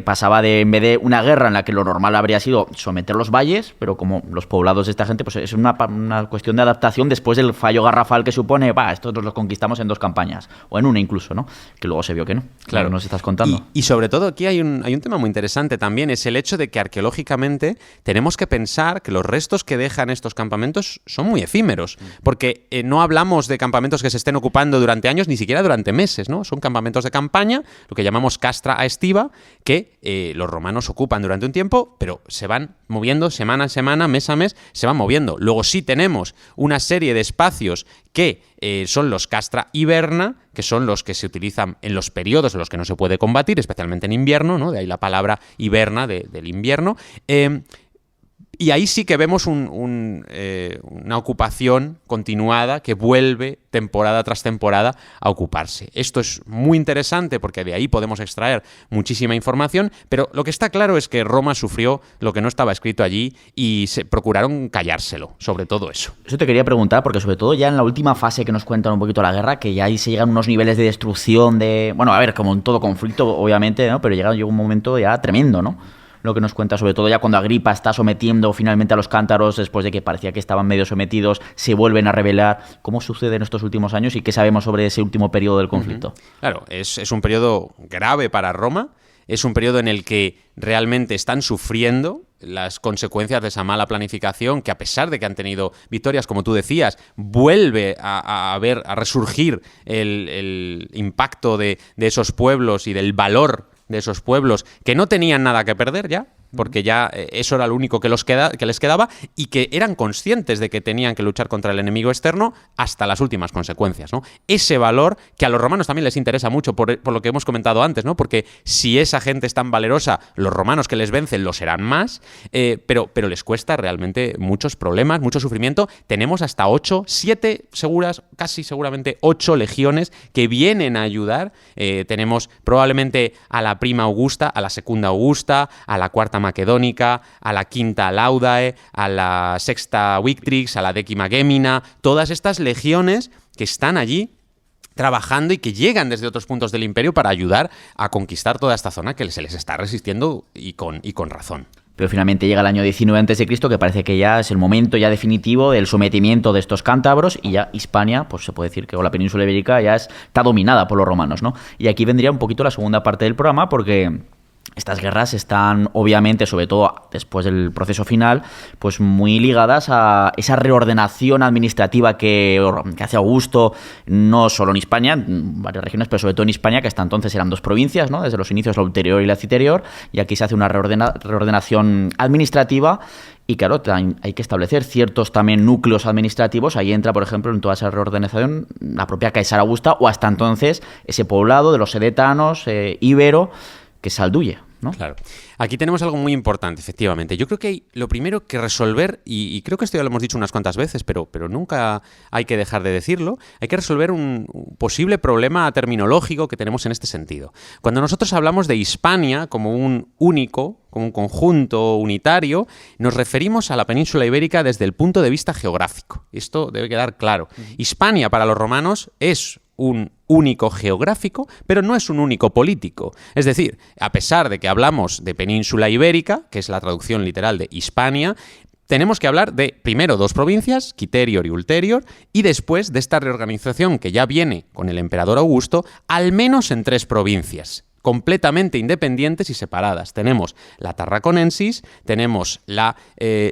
Pasaba en vez de una guerra en la que lo normal habría sido someter los valles, pero como los poblados de esta gente, pues es una cuestión de adaptación después del fallo garrafal que supone, estos los conquistamos en 2 campañas, o en una incluso, ¿no? Que luego se vio que no. Claro, nos estás contando. Y sobre todo aquí hay un tema muy interesante también, es el hecho de que arqueológicamente tenemos que pensar que los restos que dejan estos campamentos son muy efímeros, porque no hablamos de campamentos que se estén ocupando durante años, ni siquiera durante meses, ¿no? Son campamentos de campaña, lo que llamamos castra aestiva, que los romanos ocupan durante un tiempo, pero se van moviendo semana a semana, mes a mes, se van moviendo. Luego sí tenemos una serie de espacios que son los castra hiberna, que son los que se utilizan en los periodos en los que no se puede combatir, especialmente en invierno, ¿no? De ahí la palabra hiberna del invierno. Y ahí sí que vemos una ocupación continuada que vuelve temporada tras temporada a ocuparse. Esto es muy interesante porque de ahí podemos extraer muchísima información, pero lo que está claro es que Roma sufrió lo que no estaba escrito allí y se procuraron callárselo, sobre todo eso. Eso te quería preguntar, porque sobre todo ya en la última fase que nos cuentan un poquito la guerra, que ya ahí se llegan unos niveles de destrucción de... Bueno, a ver, como en todo conflicto, obviamente, ¿no? Pero llega un momento ya tremendo, ¿no? Lo que nos cuenta, sobre todo ya cuando Agripa está sometiendo finalmente a los cántaros, después de que parecía que estaban medio sometidos, se vuelven a rebelar. ¿Cómo sucede en estos últimos años y qué sabemos sobre ese último periodo del conflicto? Claro, es un periodo grave para Roma, es un periodo en el que realmente están sufriendo las consecuencias de esa mala planificación, que a pesar de que han tenido victorias, como tú decías, vuelve a resurgir el impacto de esos pueblos y del valor de esos pueblos que no tenían nada que perder ya, porque ya eso era lo único que les quedaba y que eran conscientes de que tenían que luchar contra el enemigo externo hasta las últimas consecuencias, ¿no? Ese valor que a los romanos también les interesa mucho por lo que hemos comentado antes, ¿no? Porque si esa gente es tan valerosa, los romanos que les vencen lo serán más, pero les cuesta realmente muchos problemas, mucho sufrimiento. Tenemos hasta 8, 7 seguras, casi seguramente 8 legiones que vienen a ayudar. Tenemos probablemente a la prima Augusta, a la segunda Augusta, a la cuarta Macedónica, a la quinta Laudae, a la sexta Victrix, a la décima Gémina, todas estas legiones que están allí trabajando y que llegan desde otros puntos del imperio para ayudar a conquistar toda esta zona que se les está resistiendo y con razón. Pero finalmente llega el año 19 a.C., que parece que ya es el momento ya definitivo del sometimiento de estos cántabros y ya Hispania, pues se puede decir que o la península ibérica ya está dominada por los romanos, ¿no? Y aquí vendría un poquito la segunda parte del programa porque estas guerras están, obviamente, sobre todo después del proceso final, pues muy ligadas a esa reordenación administrativa que hace Augusto, no solo en Hispania, en varias regiones, pero sobre todo en Hispania, que hasta entonces eran 2 provincias, ¿no? Desde los inicios la ulterior y la citerior, y aquí se hace una reordenación administrativa. Y claro, hay que establecer ciertos también núcleos administrativos. Ahí entra, por ejemplo, en toda esa reordenación la propia Caesarea Augusta, o hasta entonces ese poblado de los sedetanos, íbero, que Salduye, ¿no? Claro. Aquí tenemos algo muy importante, efectivamente. Yo creo que hay lo primero que resolver, y creo que esto ya lo hemos dicho unas cuantas veces, pero nunca hay que dejar de decirlo, hay que resolver un posible problema terminológico que tenemos en este sentido. Cuando nosotros hablamos de Hispania como un único, como un conjunto unitario, nos referimos a la península ibérica desde el punto de vista geográfico. Esto debe quedar claro. Hispania para los romanos es un único geográfico, pero no es un único político. Es decir, a pesar de que hablamos de península ibérica, que es la traducción literal de Hispania, tenemos que hablar de, primero, 2 provincias, Quiterior y Ulterior, y después de esta reorganización que ya viene con el emperador Augusto, al menos en 3 provincias, completamente independientes y separadas. Tenemos la Tarraconensis, tenemos la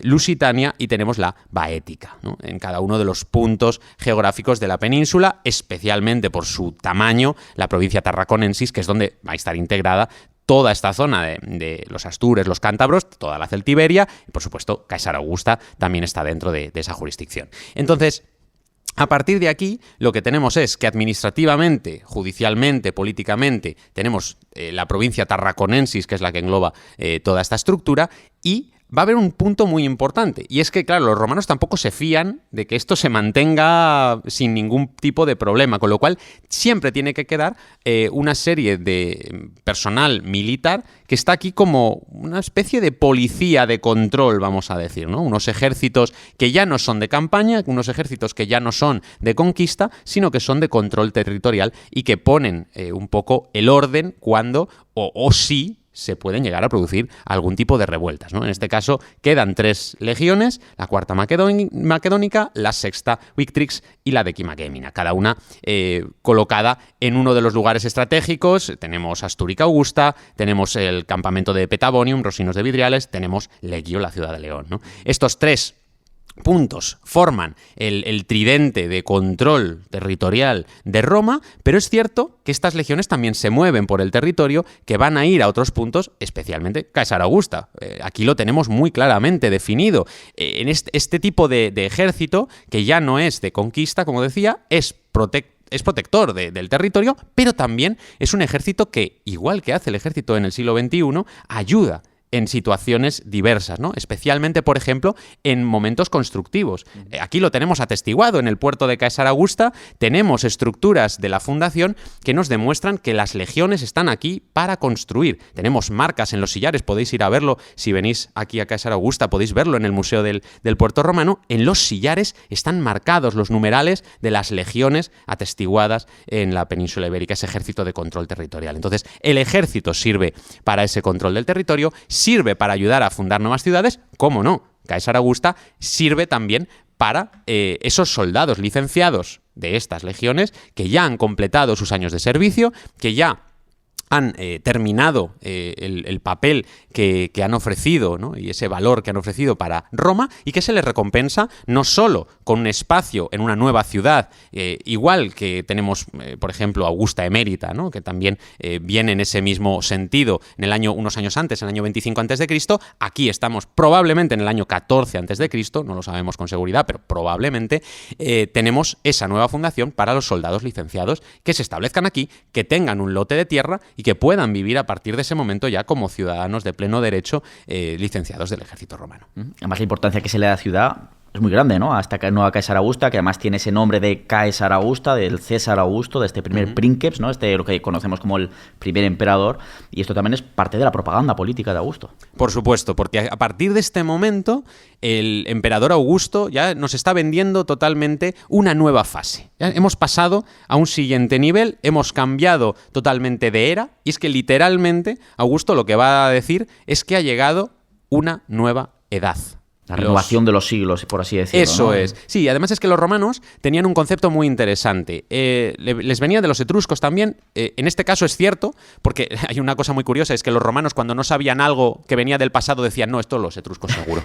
Lusitania y tenemos la Baética, ¿no? En cada uno de los puntos geográficos de la península, especialmente por su tamaño, la provincia Tarraconensis, que es donde va a estar integrada toda esta zona de los astures, los cántabros, toda la Celtiberia, y por supuesto Caesarea Augusta también está dentro de esa jurisdicción. Entonces, a partir de aquí, lo que tenemos es que administrativamente, judicialmente, políticamente, tenemos la provincia Tarraconensis, que es la que engloba toda esta estructura, y va a haber un punto muy importante, y es que, claro, los romanos tampoco se fían de que esto se mantenga sin ningún tipo de problema, con lo cual siempre tiene que quedar una serie de personal militar que está aquí como una especie de policía de control, vamos a decir, ¿no? Unos ejércitos que ya no son de campaña, unos ejércitos que ya no son de conquista, sino que son de control territorial y que ponen un poco el orden cuando o sí se pueden llegar a producir algún tipo de revueltas, ¿no? En este caso quedan 3 legiones, la cuarta Macedónica, la sexta Victrix y la décima Gémina, cada una colocada en uno de los lugares estratégicos. Tenemos Astúrica Augusta, tenemos el campamento de Petavonium, Rosinos de Vidriales, tenemos Legio, la ciudad de León, ¿no? Estos 3 puntos forman el tridente de control territorial de Roma, pero es cierto que estas legiones también se mueven por el territorio, que van a ir a otros puntos, especialmente Caesarea Augusta. Aquí lo tenemos muy claramente definido. En este tipo de ejército, que ya no es de conquista, como decía, es protector del territorio, pero también es un ejército que, igual que hace el ejército en el siglo XXI, ayuda en situaciones diversas, ¿no? Especialmente, por ejemplo, en momentos constructivos. Aquí lo tenemos atestiguado en el puerto de Caesar Augusta, tenemos estructuras de la fundación que nos demuestran que las legiones están aquí para construir. Tenemos marcas en los sillares, podéis ir a verlo, si venís aquí a Caesar Augusta, podéis verlo en el Museo del Puerto Romano. En los sillares están marcados los numerales de las legiones atestiguadas en la península ibérica, ese ejército de control territorial. Entonces, el ejército sirve para ese control del territorio, sirve para ayudar a fundar nuevas ciudades, ¿cómo no? Caesar Augusta sirve también para esos soldados licenciados de estas legiones que ya han completado sus años de servicio, que ya han terminado el papel que han ofrecido, ¿no? Y ese valor que han ofrecido para Roma, y que se les recompensa no solo con un espacio en una nueva ciudad, igual que tenemos, por ejemplo, Augusta Emérita, ¿no? Que también viene en ese mismo sentido unos años antes, en el año 25 a.C., aquí estamos probablemente en el año 14 a.C., no lo sabemos con seguridad, pero probablemente tenemos esa nueva fundación para los soldados licenciados que se establezcan aquí, que tengan un lote de tierra y que puedan vivir a partir de ese momento ya como ciudadanos de pleno derecho licenciados del ejército romano. Además, la importancia que se le da a la ciudad es muy grande, ¿no? A esta nueva Caesar Augusta, que además tiene ese nombre de Caesar Augusta, del César Augusto, de este primer princeps, ¿no? Lo que conocemos como el primer emperador, y esto también es parte de la propaganda política de Augusto. Por supuesto, porque a partir de este momento el emperador Augusto ya nos está vendiendo totalmente una nueva fase. Ya hemos pasado a un siguiente nivel, hemos cambiado totalmente de era, y es que literalmente Augusto lo que va a decir es que ha llegado una nueva edad. La renovación de los siglos, por así decirlo. Eso, ¿no? Es. Sí, además es que los romanos tenían un concepto muy interesante. Les venía de los etruscos también. En este caso es cierto, porque hay una cosa muy curiosa, es que los romanos cuando no sabían algo que venía del pasado decían, no, esto los etruscos seguro.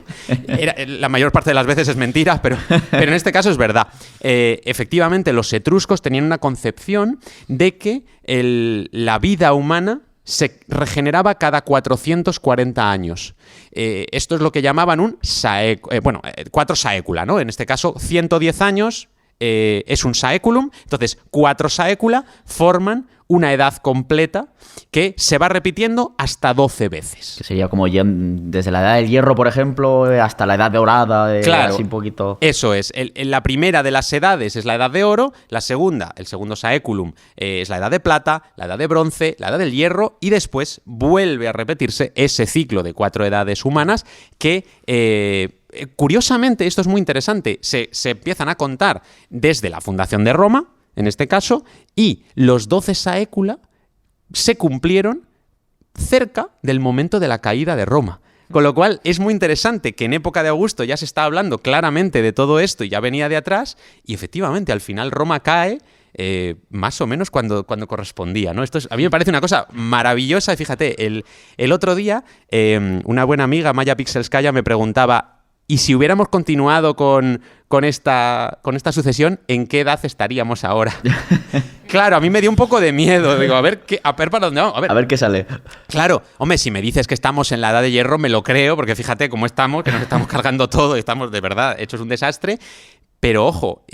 La mayor parte de las veces es mentira, pero en este caso es verdad. Efectivamente, los etruscos tenían una concepción de que la vida humana se regeneraba cada 440 años. Esto es lo que llamaban un 4 saecula, ¿no? En este caso, 110 años es un saeculum. Entonces, 4 saecula forman una edad completa que se va repitiendo hasta 12 veces. Que sería como desde la edad del hierro, por ejemplo, hasta la edad dorada. Claro, así un poquito. Eso es. La primera de las edades es la edad de oro, la segunda, el segundo saeculum, es la edad de plata, la edad de bronce, la edad del hierro, y después vuelve a repetirse ese ciclo de 4 edades humanas que... curiosamente, esto es muy interesante, se empiezan a contar desde la fundación de Roma, en este caso, y los 12 saecula se cumplieron cerca del momento de la caída de Roma. Con lo cual es muy interesante que en época de Augusto ya se está hablando claramente de todo esto y ya venía de atrás, y efectivamente al final Roma cae más o menos cuando correspondía, ¿no? A mí me parece una cosa maravillosa, y fíjate, el otro día una buena amiga, Maya Pixelskaya, me preguntaba, ¿y si hubiéramos continuado con esta sucesión, en qué edad estaríamos ahora? Claro, a mí me dio un poco de miedo. Digo, a ver para dónde vamos. A ver qué sale. Claro, hombre, si me dices que estamos en la edad de hierro, me lo creo, porque fíjate cómo estamos, que nos estamos cargando todo y estamos de verdad hechos un desastre. Pero ojo,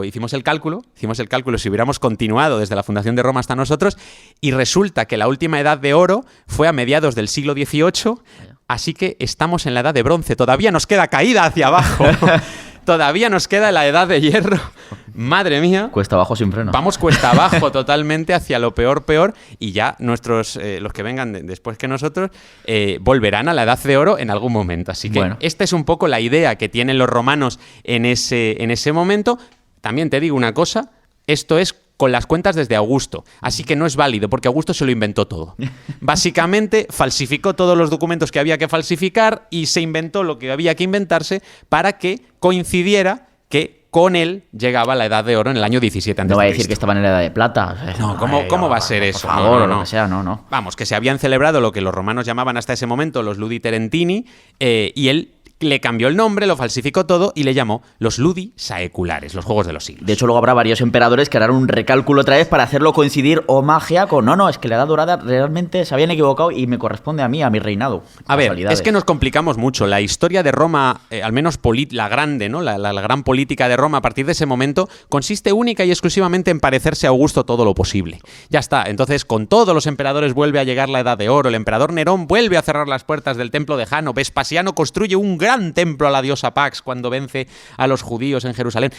hicimos el cálculo si hubiéramos continuado desde la fundación de Roma hasta nosotros, y resulta que la última edad de oro fue a mediados del siglo XVIII, así que estamos en la edad de bronce. Todavía nos queda caída hacia abajo. Todavía nos queda la edad de hierro. Madre mía. Cuesta abajo sin freno. Vamos cuesta abajo totalmente hacia lo peor, y ya los que vengan después que nosotros, volverán a la edad de oro en algún momento. Así que esta es un poco la idea que tienen los romanos en ese momento. También te digo una cosa, esto es con las cuentas desde Augusto, así que no es válido porque Augusto se lo inventó todo. Básicamente falsificó todos los documentos que había que falsificar y se inventó lo que había que inventarse para que coincidiera que con él llegaba la edad de oro en el año 17 a.C. No va a decir que estaban en la edad de plata. No, ¿cómo va a ser eso? Por favor, no. Lo que sea, no. Vamos, que se habían celebrado lo que los romanos llamaban hasta ese momento los Ludi Terentini, y él le cambió el nombre, lo falsificó todo y le llamó los Ludi Saeculares, los Juegos de los Siglos. De hecho, luego habrá varios emperadores que harán un recálculo otra vez para hacerlo coincidir o magia con no, es que la Edad Dorada realmente se habían equivocado y me corresponde a mí, a mi reinado. A ver, es que nos complicamos mucho. La historia de Roma, al menos la grande, ¿no? La gran política de Roma a partir de ese momento consiste única y exclusivamente en parecerse a Augusto todo lo posible. Ya está. Entonces, con todos los emperadores vuelve a llegar la Edad de Oro. El emperador Nerón vuelve a cerrar las puertas del templo de Jano. Vespasiano construye un gran templo a la diosa Pax cuando vence a los judíos en Jerusalén.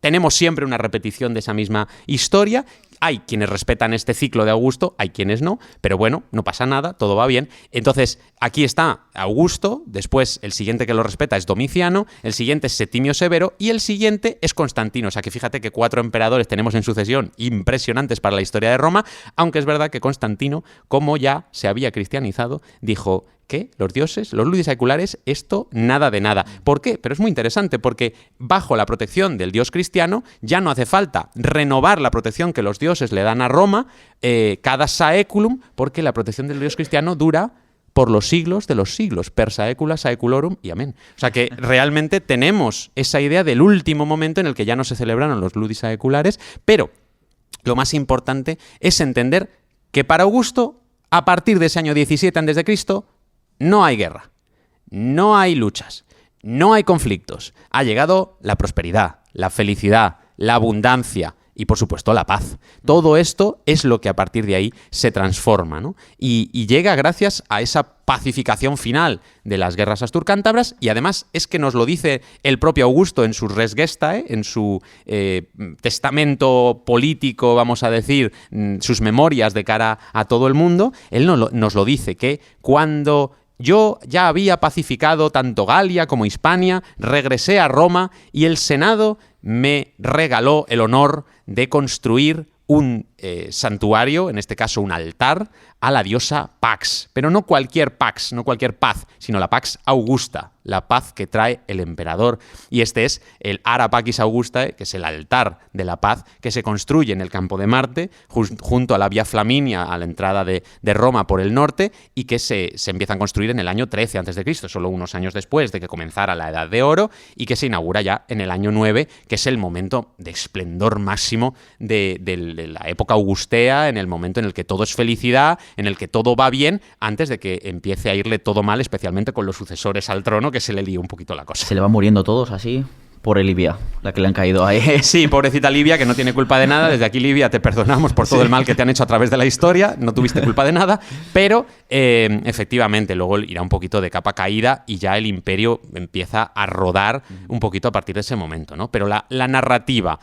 Tenemos siempre una repetición de esa misma historia. Hay quienes respetan este ciclo de Augusto, hay quienes no, pero bueno, no pasa nada, todo va bien. Entonces, aquí está Augusto, después el siguiente que lo respeta es Domiciano, el siguiente es Septimio Severo y el siguiente es Constantino. O sea que fíjate que 4 emperadores tenemos en sucesión impresionantes para la historia de Roma, aunque es verdad que Constantino, como ya se había cristianizado, dijo que los dioses, los Ludi Saeculares, esto nada de nada. ¿Por qué? Pero es muy interesante porque bajo la protección del dios cristiano ya no hace falta renovar la protección que los dioses le dan a Roma cada saeculum, porque la protección del dios cristiano dura por los siglos de los siglos, per saecula saeculorum y amén. O sea que realmente tenemos esa idea del último momento en el que ya no se celebraron los Ludi Saeculares, pero lo más importante es entender que para Augusto, a partir de ese año 17 a.C., no hay guerra, no hay luchas, no hay conflictos. Ha llegado la prosperidad, la felicidad, la abundancia y, por supuesto, la paz. Todo esto es lo que a partir de ahí se transforma, ¿no? Y llega gracias a esa pacificación final de las guerras asturcántabras y además es que nos lo dice el propio Augusto en su Res Gestae, en su testamento político, vamos a decir, sus memorias de cara a todo el mundo. Él nos lo dice, que cuando yo ya había pacificado tanto Galia como Hispania, regresé a Roma y el Senado me regaló el honor de construir un santuario, en este caso un altar, a la diosa Pax. Pero no cualquier Pax, no cualquier paz, sino la Pax Augusta, la paz que trae el emperador. Y este es el Ara Pacis Augustae, que es el altar de la paz, que se construye en el campo de Marte, junto a la Vía Flaminia, a la entrada de Roma por el norte, y que se empiezan a construir en el año 13 a.C., solo unos años después de que comenzara la Edad de Oro, y que se inaugura ya en el año 9, que es el momento de esplendor máximo de la época augustea, en el momento en el que todo es felicidad, en el que todo va bien, antes de que empiece a irle todo mal, especialmente con los sucesores al trono, que se le líe un poquito la cosa. Se le van muriendo todos así. Pobre Livia, la que le han caído ahí. Sí, pobrecita Livia, que no tiene culpa de nada. Desde aquí, Livia, te perdonamos por todo el mal que te han hecho a través de la historia. No tuviste culpa de nada, pero efectivamente luego irá un poquito de capa caída y ya el imperio empieza a rodar un poquito a partir de ese momento, ¿no? Pero la narrativa,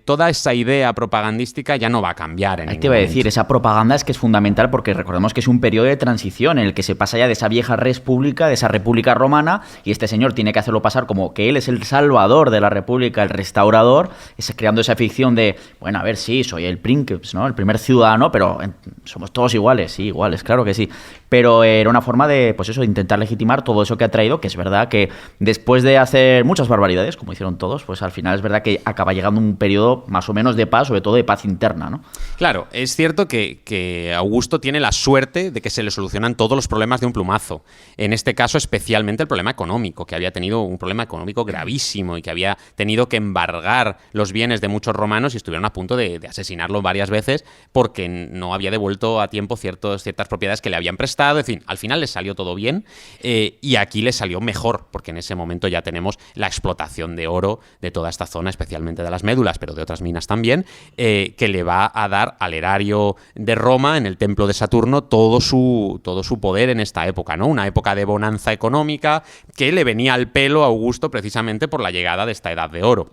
toda esa idea propagandística ya no va a cambiar en Ahí te iba a decir, esa propaganda es que es fundamental porque recordemos que es un periodo de transición en el que se pasa ya de esa vieja república, de esa república romana, y este señor tiene que hacerlo pasar como que él es el salvador de la república, el restaurador, creando esa ficción de, bueno, a ver, sí, soy el princeps, ¿no? El primer ciudadano, pero somos todos iguales, sí, iguales, claro que sí. Pero era una forma de, pues eso, intentar legitimar todo eso que ha traído, que es verdad que después de hacer muchas barbaridades, como hicieron todos, pues al final es verdad que acaba llegando un periodo más o menos de paz, sobre todo de paz interna, ¿no? Claro, es cierto que Augusto tiene la suerte de que se le solucionan todos los problemas de un plumazo. En este caso, especialmente el problema económico, que había tenido un problema económico gravísimo y que había tenido que embargar los bienes de muchos romanos y estuvieron a punto de asesinarlo varias veces porque no había devuelto a tiempo ciertas propiedades que le habían prestado. En fin, al final le salió todo bien y aquí le salió mejor, porque en ese momento ya tenemos la explotación de oro de toda esta zona, especialmente de las médulas, pero de otras minas también, que le va a dar al erario de Roma, en el templo de Saturno, todo su poder en esta época, ¿no? Una época de bonanza económica que le venía al pelo a Augusto precisamente por la llegada de esta Edad de Oro.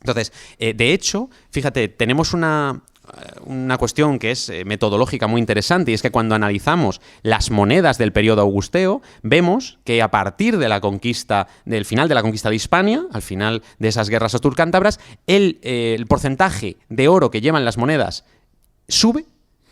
Entonces, de hecho, fíjate, tenemos una cuestión que es metodológica muy interesante, y es que cuando analizamos las monedas del periodo augusteo, vemos que a partir de del final de la conquista de Hispania, al final de esas guerras asturcántabras, el porcentaje de oro que llevan las monedas sube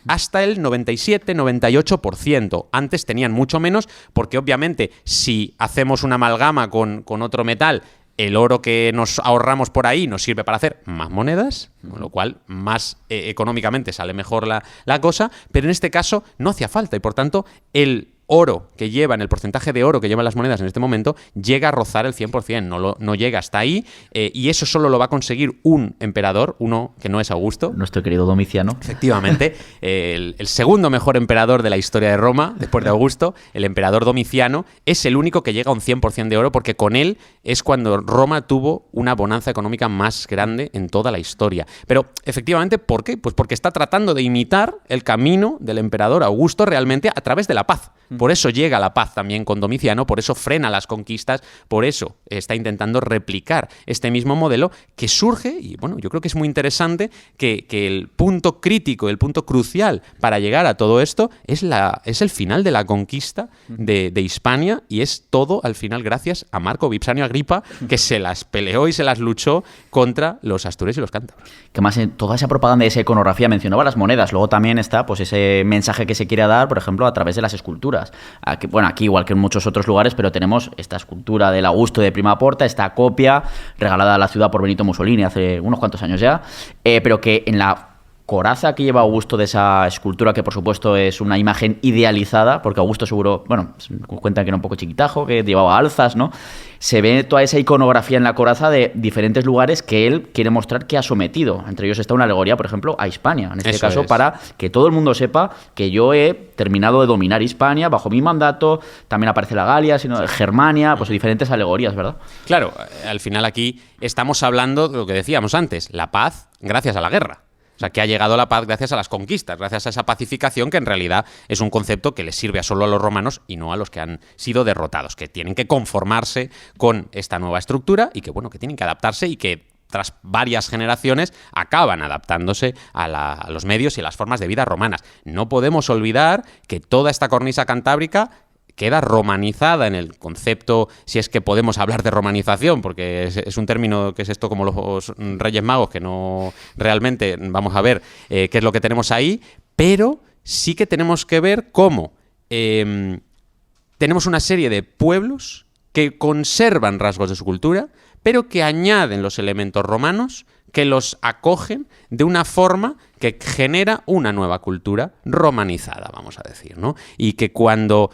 hasta el 97-98%. Antes tenían mucho menos, porque obviamente si hacemos una amalgama con otro metal, el oro que nos ahorramos por ahí nos sirve para hacer más monedas, con lo cual más económicamente sale mejor la cosa, pero en este caso no hacía falta y por tanto el oro que llevan, el porcentaje de oro que llevan las monedas en este momento, llega a rozar el 100%, no llega hasta ahí, y eso solo lo va a conseguir un emperador, uno que no es Augusto. Nuestro querido Domiciano. Efectivamente, el segundo mejor emperador de la historia de Roma, después de Augusto, el emperador Domiciano, es el único que llega a un 100% de oro, porque con él es cuando Roma tuvo una bonanza económica más grande en toda la historia. Pero, efectivamente, ¿por qué? Pues porque está tratando de imitar el camino del emperador Augusto realmente a través de la paz. Por eso llega la paz también con Domiciano, por eso frena las conquistas, por eso está intentando replicar este mismo modelo que surge, y bueno, yo creo que es muy interesante que el punto crítico, el punto crucial para llegar a todo esto es el final de la conquista de Hispania, y es todo al final gracias a Marco Vipsanio Agripa, que se las peleó y se las luchó contra los astures y los cántabros. Que más en toda esa propaganda y esa iconografía mencionaba las monedas, luego también está pues ese mensaje que se quiere dar, por ejemplo, a través de las esculturas. Aquí igual que en muchos otros lugares, pero tenemos esta escultura del Augusto de Prima Porta, esta copia regalada a la ciudad por Benito Mussolini hace unos cuantos años ya, pero que en la coraza que lleva Augusto de esa escultura, que por supuesto es una imagen idealizada, porque Augusto seguro, bueno, cuentan que era un poco chiquitajo, que llevaba alzas, ¿no? Se ve toda esa iconografía en la coraza de diferentes lugares que él quiere mostrar que ha sometido. Entre ellos está una alegoría, por ejemplo, a Hispania, en este caso, para que todo el mundo sepa que yo he terminado de dominar Hispania bajo mi mandato. También aparece la Galia, Germania, pues diferentes alegorías, ¿verdad? Claro, al final aquí estamos hablando de lo que decíamos antes, la paz gracias a la guerra. O sea, que ha llegado la paz gracias a las conquistas, gracias a esa pacificación que en realidad es un concepto que les sirve solo a los romanos y no a los que han sido derrotados, que tienen que conformarse con esta nueva estructura y que, bueno, que tienen que adaptarse y que tras varias generaciones acaban adaptándose a los medios y a las formas de vida romanas. No podemos olvidar que toda esta cornisa cantábrica queda romanizada en el concepto, si es que podemos hablar de romanización, porque es un término que es esto como los Reyes Magos, que no realmente vamos a ver qué es lo que tenemos ahí, pero sí que tenemos que ver cómo tenemos una serie de pueblos que conservan rasgos de su cultura, pero que añaden los elementos romanos, que los acogen de una forma que genera una nueva cultura romanizada, vamos a decir, ¿no? Y que cuando,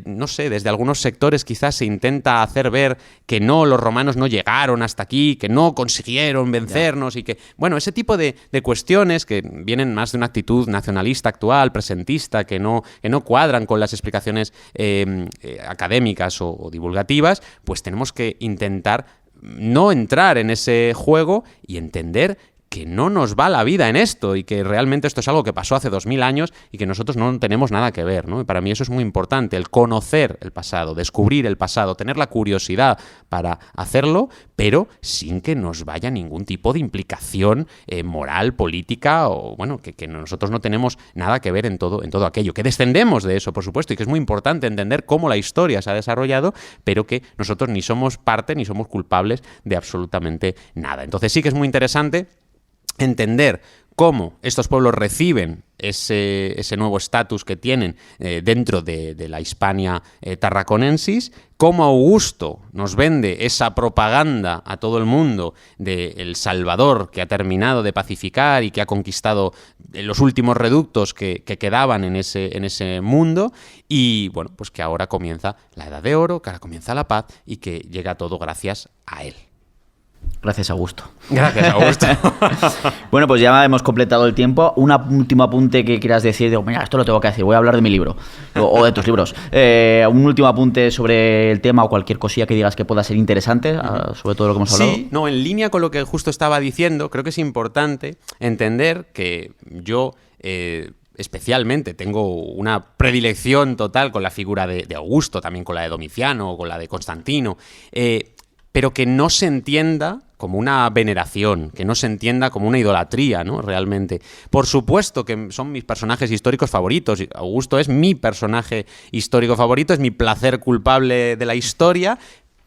no sé, desde algunos sectores quizás se intenta hacer ver que no, los romanos no llegaron hasta aquí, que no consiguieron vencernos y que, bueno, ese tipo de cuestiones que vienen más de una actitud nacionalista actual, presentista, que no cuadran con las explicaciones académicas o divulgativas, pues tenemos que intentar no entrar en ese juego y entender que no nos va la vida en esto y que realmente esto es algo que pasó hace 2000 años y que nosotros no tenemos nada que ver, ¿no? Y para mí eso es muy importante, el conocer el pasado, descubrir el pasado, tener la curiosidad para hacerlo, pero sin que nos vaya ningún tipo de implicación moral, política o, bueno, que nosotros no tenemos nada que ver en todo aquello, que descendemos de eso, por supuesto, y que es muy importante entender cómo la historia se ha desarrollado, pero que nosotros ni somos parte ni somos culpables de absolutamente nada. Entonces sí que es muy interesante entender cómo estos pueblos reciben ese nuevo estatus que tienen dentro de la Hispania tarraconensis, cómo Augusto nos vende esa propaganda a todo el mundo de El Salvador que ha terminado de pacificar y que ha conquistado los últimos reductos que quedaban en ese mundo, y bueno, pues que ahora comienza la Edad de Oro, que ahora comienza la paz y que llega todo gracias a él. Gracias, Augusto. Gracias, Augusto. Bueno, pues ya hemos completado el tiempo. Un último apunte que quieras decir. Digo, mira, esto lo tengo que decir. Voy a hablar de mi libro. O de tus libros. Un último apunte sobre el tema o cualquier cosilla que digas que pueda ser interesante sobre todo lo que hemos hablado. Sí, no, en línea con lo que justo estaba diciendo, creo que es importante entender que yo especialmente tengo una predilección total con la figura de Augusto, también con la de Domiciano o con la de Constantino, pero que no se entienda como una veneración, que no se entienda como una idolatría, ¿no? Realmente. Por supuesto que son mis personajes históricos favoritos. Augusto es mi personaje histórico favorito, es mi placer culpable de la historia,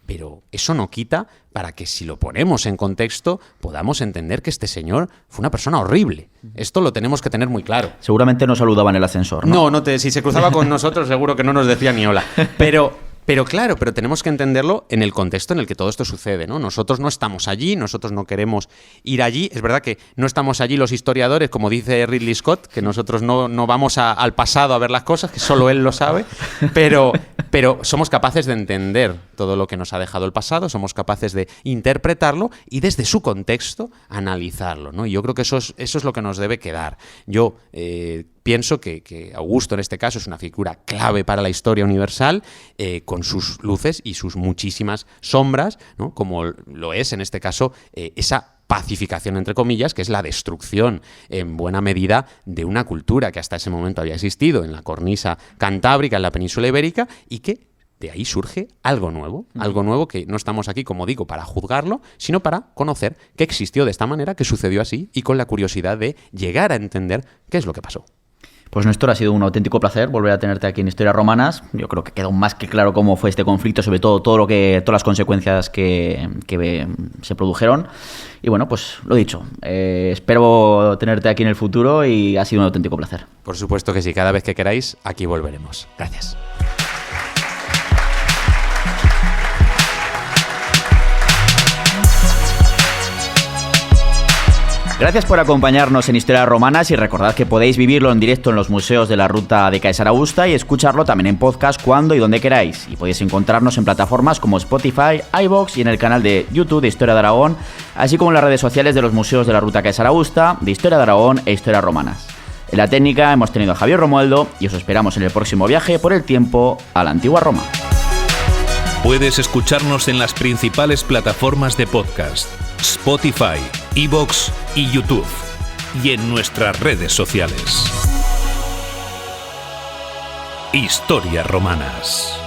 pero eso no quita para que, si lo ponemos en contexto, podamos entender que este señor fue una persona horrible. Esto lo tenemos que tener muy claro. Seguramente no saludaba en el ascensor, ¿no? No, si se cruzaba con nosotros seguro que no nos decía ni hola. Pero Pero claro, tenemos que entenderlo en el contexto en el que todo esto sucede, ¿no? Nosotros no estamos allí, nosotros no queremos ir allí. Es verdad que no estamos allí los historiadores, como dice Ridley Scott, que nosotros no vamos al pasado a ver las cosas, que solo él lo sabe, pero somos capaces de entender todo lo que nos ha dejado el pasado, somos capaces de interpretarlo y desde su contexto analizarlo, ¿no? Y yo creo que eso es lo que nos debe quedar. Yo pienso que Augusto en este caso es una figura clave para la historia universal, con sus luces y sus muchísimas sombras, ¿no? Como lo es en este caso esa pacificación, entre comillas, que es la destrucción en buena medida de una cultura que hasta ese momento había existido en la cornisa cantábrica, en la península ibérica, y que de ahí surge algo nuevo que no estamos aquí, como digo, para juzgarlo, sino para conocer que existió de esta manera, que sucedió así, y con la curiosidad de llegar a entender qué es lo que pasó. Pues Néstor, ha sido un auténtico placer volver a tenerte aquí en Historias Romanas. Yo creo que quedó más que claro cómo fue este conflicto, sobre todo todas las consecuencias que se produjeron. Y bueno, pues lo dicho, espero tenerte aquí en el futuro y ha sido un auténtico placer. Por supuesto que sí, cada vez que queráis, aquí volveremos. Gracias. Gracias por acompañarnos en Historias Romanas y recordad que podéis vivirlo en directo en los museos de la Ruta de Caesar Augusta y escucharlo también en podcast cuando y donde queráis. Y podéis encontrarnos en plataformas como Spotify, iVoox y en el canal de YouTube de Historia de Aragón, así como en las redes sociales de los museos de la Ruta Caesar Augusta, de Historia de Aragón e Historias Romanas. En la técnica hemos tenido a Javier Romualdo y os esperamos en el próximo viaje por el tiempo a la antigua Roma. Puedes escucharnos en las principales plataformas de podcast: Spotify, iVoox y YouTube, y en nuestras redes sociales. Historias Romanas.